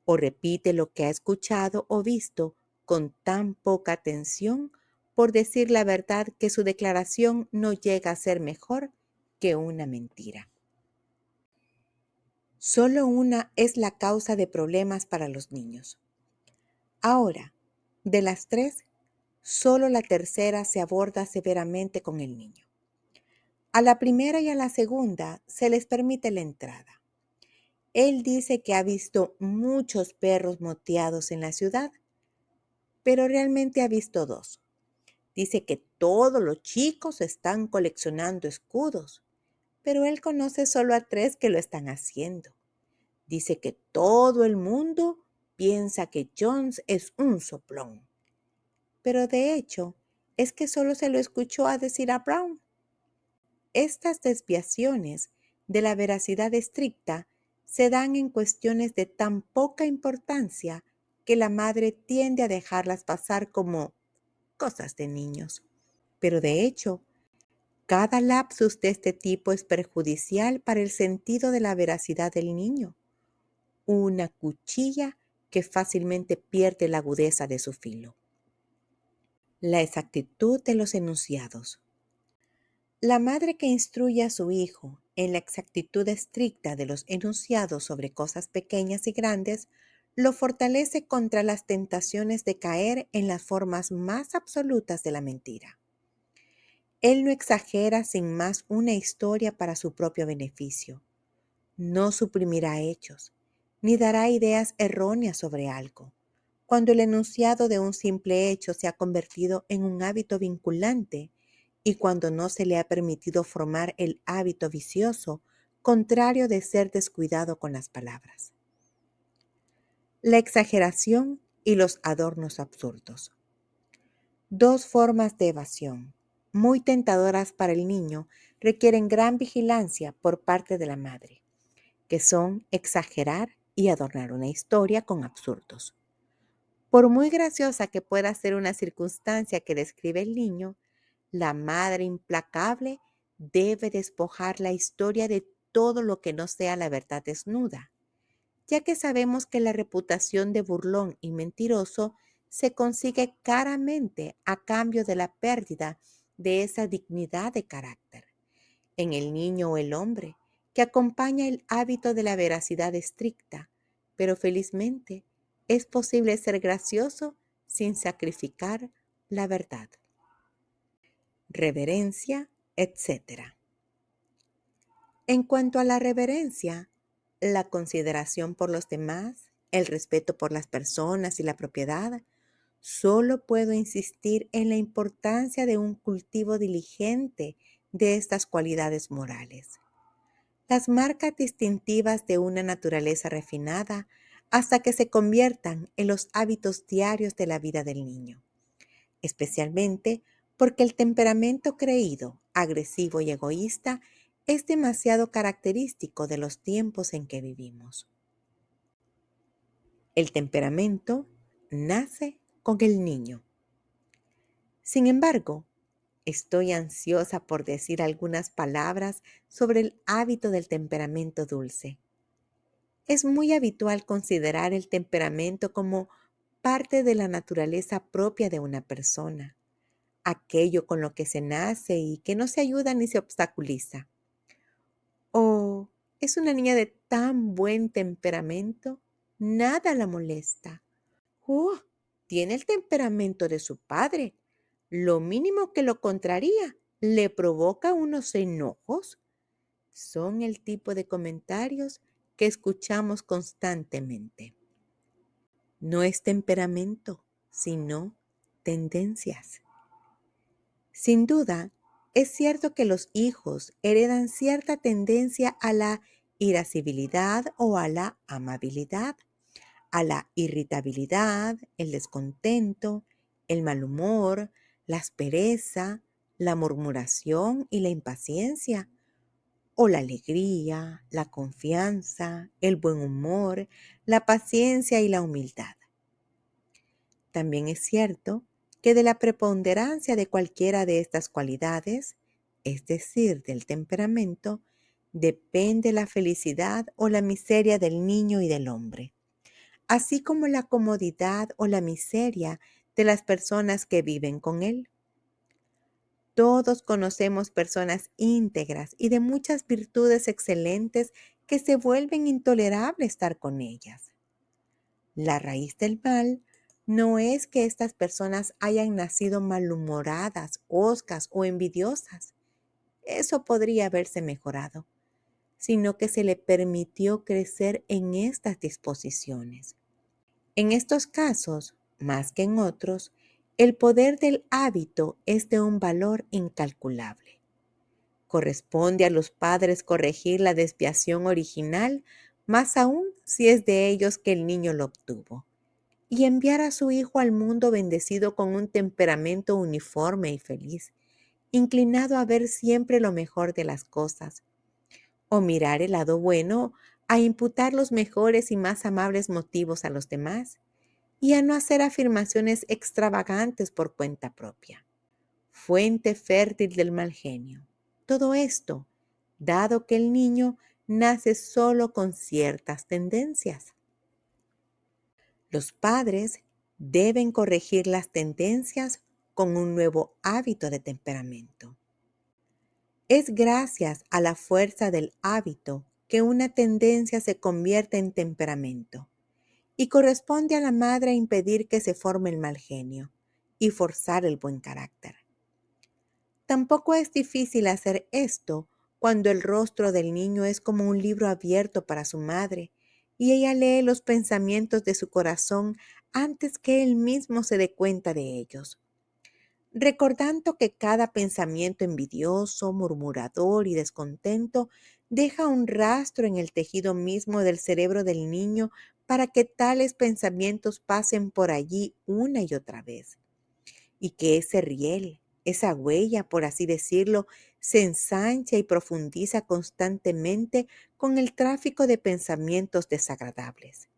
o repite lo que ha escuchado o visto con tan poca atención por decir la verdad que su declaración no llega a ser mejor que una mentira. Solo una es la causa de problemas para los niños. Ahora, de las 3, solo la tercera se aborda severamente con el niño. A la primera y a la segunda se les permite la entrada. Él dice que ha visto muchos perros moteados en la ciudad, pero realmente ha visto 2. Dice que todos los chicos están coleccionando escudos, pero él conoce solo a 3 que lo están haciendo. Dice que todo el mundo piensa que Jones es un soplón, pero de hecho es que solo se lo escuchó a decir a Brown. Estas desviaciones de la veracidad estricta se dan en cuestiones de tan poca importancia que la madre tiende a dejarlas pasar como cosas de niños. Pero de hecho, cada lapsus de este tipo es perjudicial para el sentido de la veracidad del niño. Una cuchilla que fácilmente pierde la agudeza de su filo. La exactitud de los enunciados. La madre que instruye a su hijo en la exactitud estricta de los enunciados sobre cosas pequeñas y grandes, lo fortalece contra las tentaciones de caer en las formas más absolutas de la mentira. Él no exagera sin más una historia para su propio beneficio. No suprimirá hechos, ni dará ideas erróneas sobre algo. Cuando el enunciado de un simple hecho se ha convertido en un hábito vinculante y cuando no se le ha permitido formar el hábito vicioso, contrario de ser descuidado con las palabras. La exageración y los adornos absurdos. 2 formas de evasión, muy tentadoras para el niño, requieren gran vigilancia por parte de la madre, que son exagerar y adornar una historia con absurdos. Por muy graciosa que pueda ser una circunstancia que describe el niño, la madre implacable debe despojar la historia de todo lo que no sea la verdad desnuda, ya que sabemos que la reputación de burlón y mentiroso se consigue caramente a cambio de la pérdida de esa dignidad de carácter en el niño o el hombre que acompaña el hábito de la veracidad estricta, pero felizmente es posible ser gracioso sin sacrificar la verdad. Reverencia, etc. En cuanto a la reverencia, la consideración por los demás, el respeto por las personas y la propiedad, solo puedo insistir en la importancia de un cultivo diligente de estas cualidades morales, las marcas distintivas de una naturaleza refinada hasta que se conviertan en los hábitos diarios de la vida del niño, especialmente porque el temperamento creído, agresivo y egoísta es demasiado característico de los tiempos en que vivimos. El temperamento nace con el niño. Sin embargo, estoy ansiosa por decir algunas palabras sobre el hábito del temperamento dulce. Es muy habitual considerar el temperamento como parte de la naturaleza propia de una persona, aquello con lo que se nace y que no se ayuda ni se obstaculiza. O es una niña de tan buen temperamento, nada la molesta. ¡Oh! Tiene el temperamento de su padre. Lo mínimo que lo contraría le provoca unos enojos. Son el tipo de comentarios que escuchamos constantemente. No es temperamento, sino tendencias. Sin duda, es cierto que los hijos heredan cierta tendencia a la irascibilidad o a la amabilidad, a la irritabilidad, el descontento, el mal humor, la aspereza, la murmuración y la impaciencia, o la alegría, la confianza, el buen humor, la paciencia y la humildad. También es cierto que de la preponderancia de cualquiera de estas cualidades, es decir, del temperamento, depende la felicidad o la miseria del niño y del hombre, así como la comodidad o la miseria de las personas que viven con él. Todos conocemos personas íntegras y de muchas virtudes excelentes que se vuelven intolerable estar con ellas. La raíz del mal no es que estas personas hayan nacido malhumoradas, hoscas o envidiosas. Eso podría haberse mejorado, sino que se le permitió crecer en estas disposiciones. En estos casos, más que en otros, El poder del hábito es de un valor incalculable. Corresponde a los padres corregir la desviación original, más aún si es de ellos que el niño lo obtuvo, y enviar a su hijo al mundo bendecido con un temperamento uniforme y feliz, inclinado a ver siempre lo mejor de las cosas, o mirar el lado bueno, a imputar los mejores y más amables motivos a los demás, y a no hacer afirmaciones extravagantes por cuenta propia. Fuente fértil del mal genio. Todo esto, dado que el niño nace solo con ciertas tendencias. Los padres deben corregir las tendencias con un nuevo hábito de temperamento. Es gracias a la fuerza del hábito que una tendencia se convierte en temperamento, y corresponde a la madre impedir que se forme el mal genio y forzar el buen carácter. Tampoco es difícil hacer esto cuando el rostro del niño es como un libro abierto para su madre y ella lee los pensamientos de su corazón antes que él mismo se dé cuenta de ellos, recordando que cada pensamiento envidioso, murmurador y descontento deja un rastro en el tejido mismo del cerebro del niño para que tales pensamientos pasen por allí una y otra vez, y que ese riel, esa huella, por así decirlo, se ensancha y profundiza constantemente con el tráfico de pensamientos desagradables.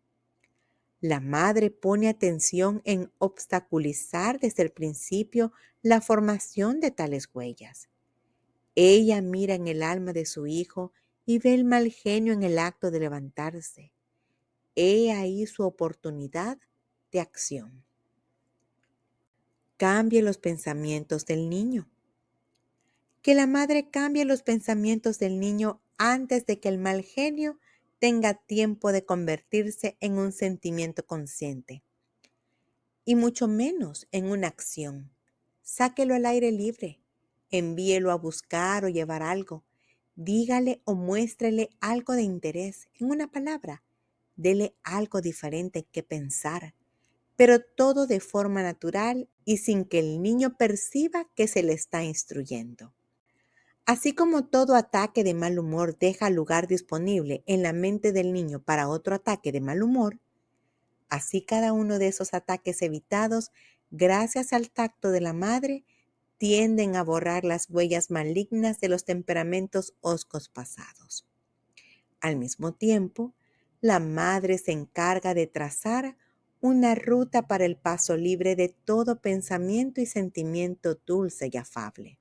La madre pone atención en obstaculizar desde el principio la formación de tales huellas. Ella mira en el alma de su hijo y ve el mal genio en el acto de levantarse. He ahí su oportunidad de acción. Cambie los pensamientos del niño. Que la madre cambie los pensamientos del niño antes de que el mal genio tenga tiempo de convertirse en un sentimiento consciente, y mucho menos en una acción. Sáquelo al aire libre, envíelo a buscar o llevar algo, dígale o muéstrele algo de interés, en una palabra, dele algo diferente que pensar, pero todo de forma natural y sin que el niño perciba que se le está instruyendo. Así como todo ataque de mal humor deja lugar disponible en la mente del niño para otro ataque de mal humor, así cada uno de esos ataques evitados, gracias al tacto de la madre, tienden a borrar las huellas malignas de los temperamentos hoscos pasados. Al mismo tiempo, la madre se encarga de trazar una ruta para el paso libre de todo pensamiento y sentimiento dulce y afable.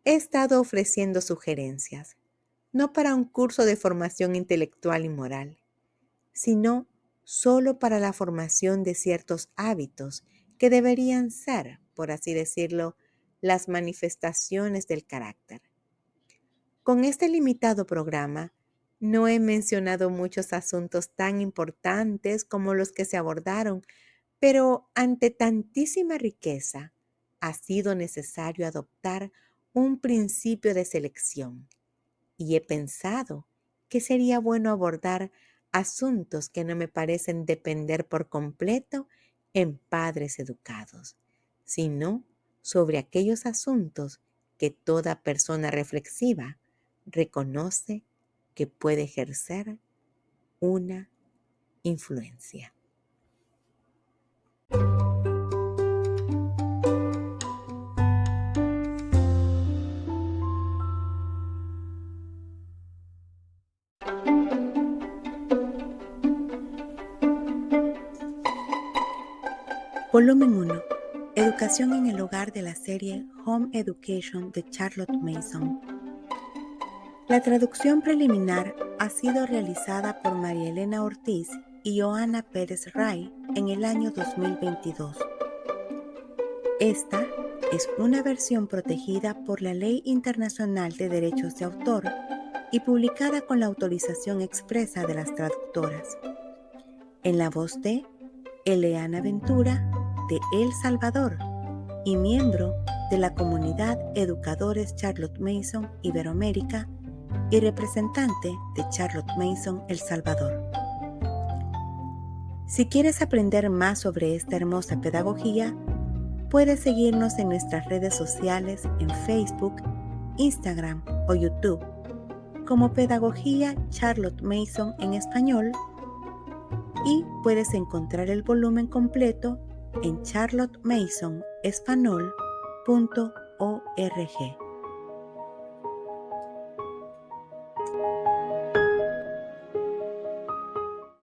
He estado ofreciendo sugerencias, no para un curso de formación intelectual y moral, sino solo para la formación de ciertos hábitos que deberían ser, por así decirlo, las manifestaciones del carácter. Con este limitado programa, no he mencionado muchos asuntos tan importantes como los que se abordaron, pero ante tantísima riqueza, ha sido necesario adoptar un principio de selección, y he pensado que sería bueno abordar asuntos que no me parecen depender por completo en padres educados, sino sobre aquellos asuntos que toda persona reflexiva reconoce que puede ejercer una influencia. Volumen 1. Educación en el hogar, de la serie Home Education de Charlotte Mason. La traducción preliminar ha sido realizada por María Elena Ortiz y Joana Pérez Ray en el año 2022. Esta es una versión protegida por la Ley Internacional de Derechos de Autor y publicada con la autorización expresa de las traductoras. En la voz de Eleana Ventura, de El Salvador, y miembro de la comunidad Educadores Charlotte Mason Iberoamérica y representante de Charlotte Mason El Salvador. Si quieres aprender más sobre esta hermosa pedagogía, puedes seguirnos en nuestras redes sociales en Facebook, Instagram o YouTube como Pedagogía Charlotte Mason en español, y puedes encontrar el volumen completo en charlottemasonespanol.org.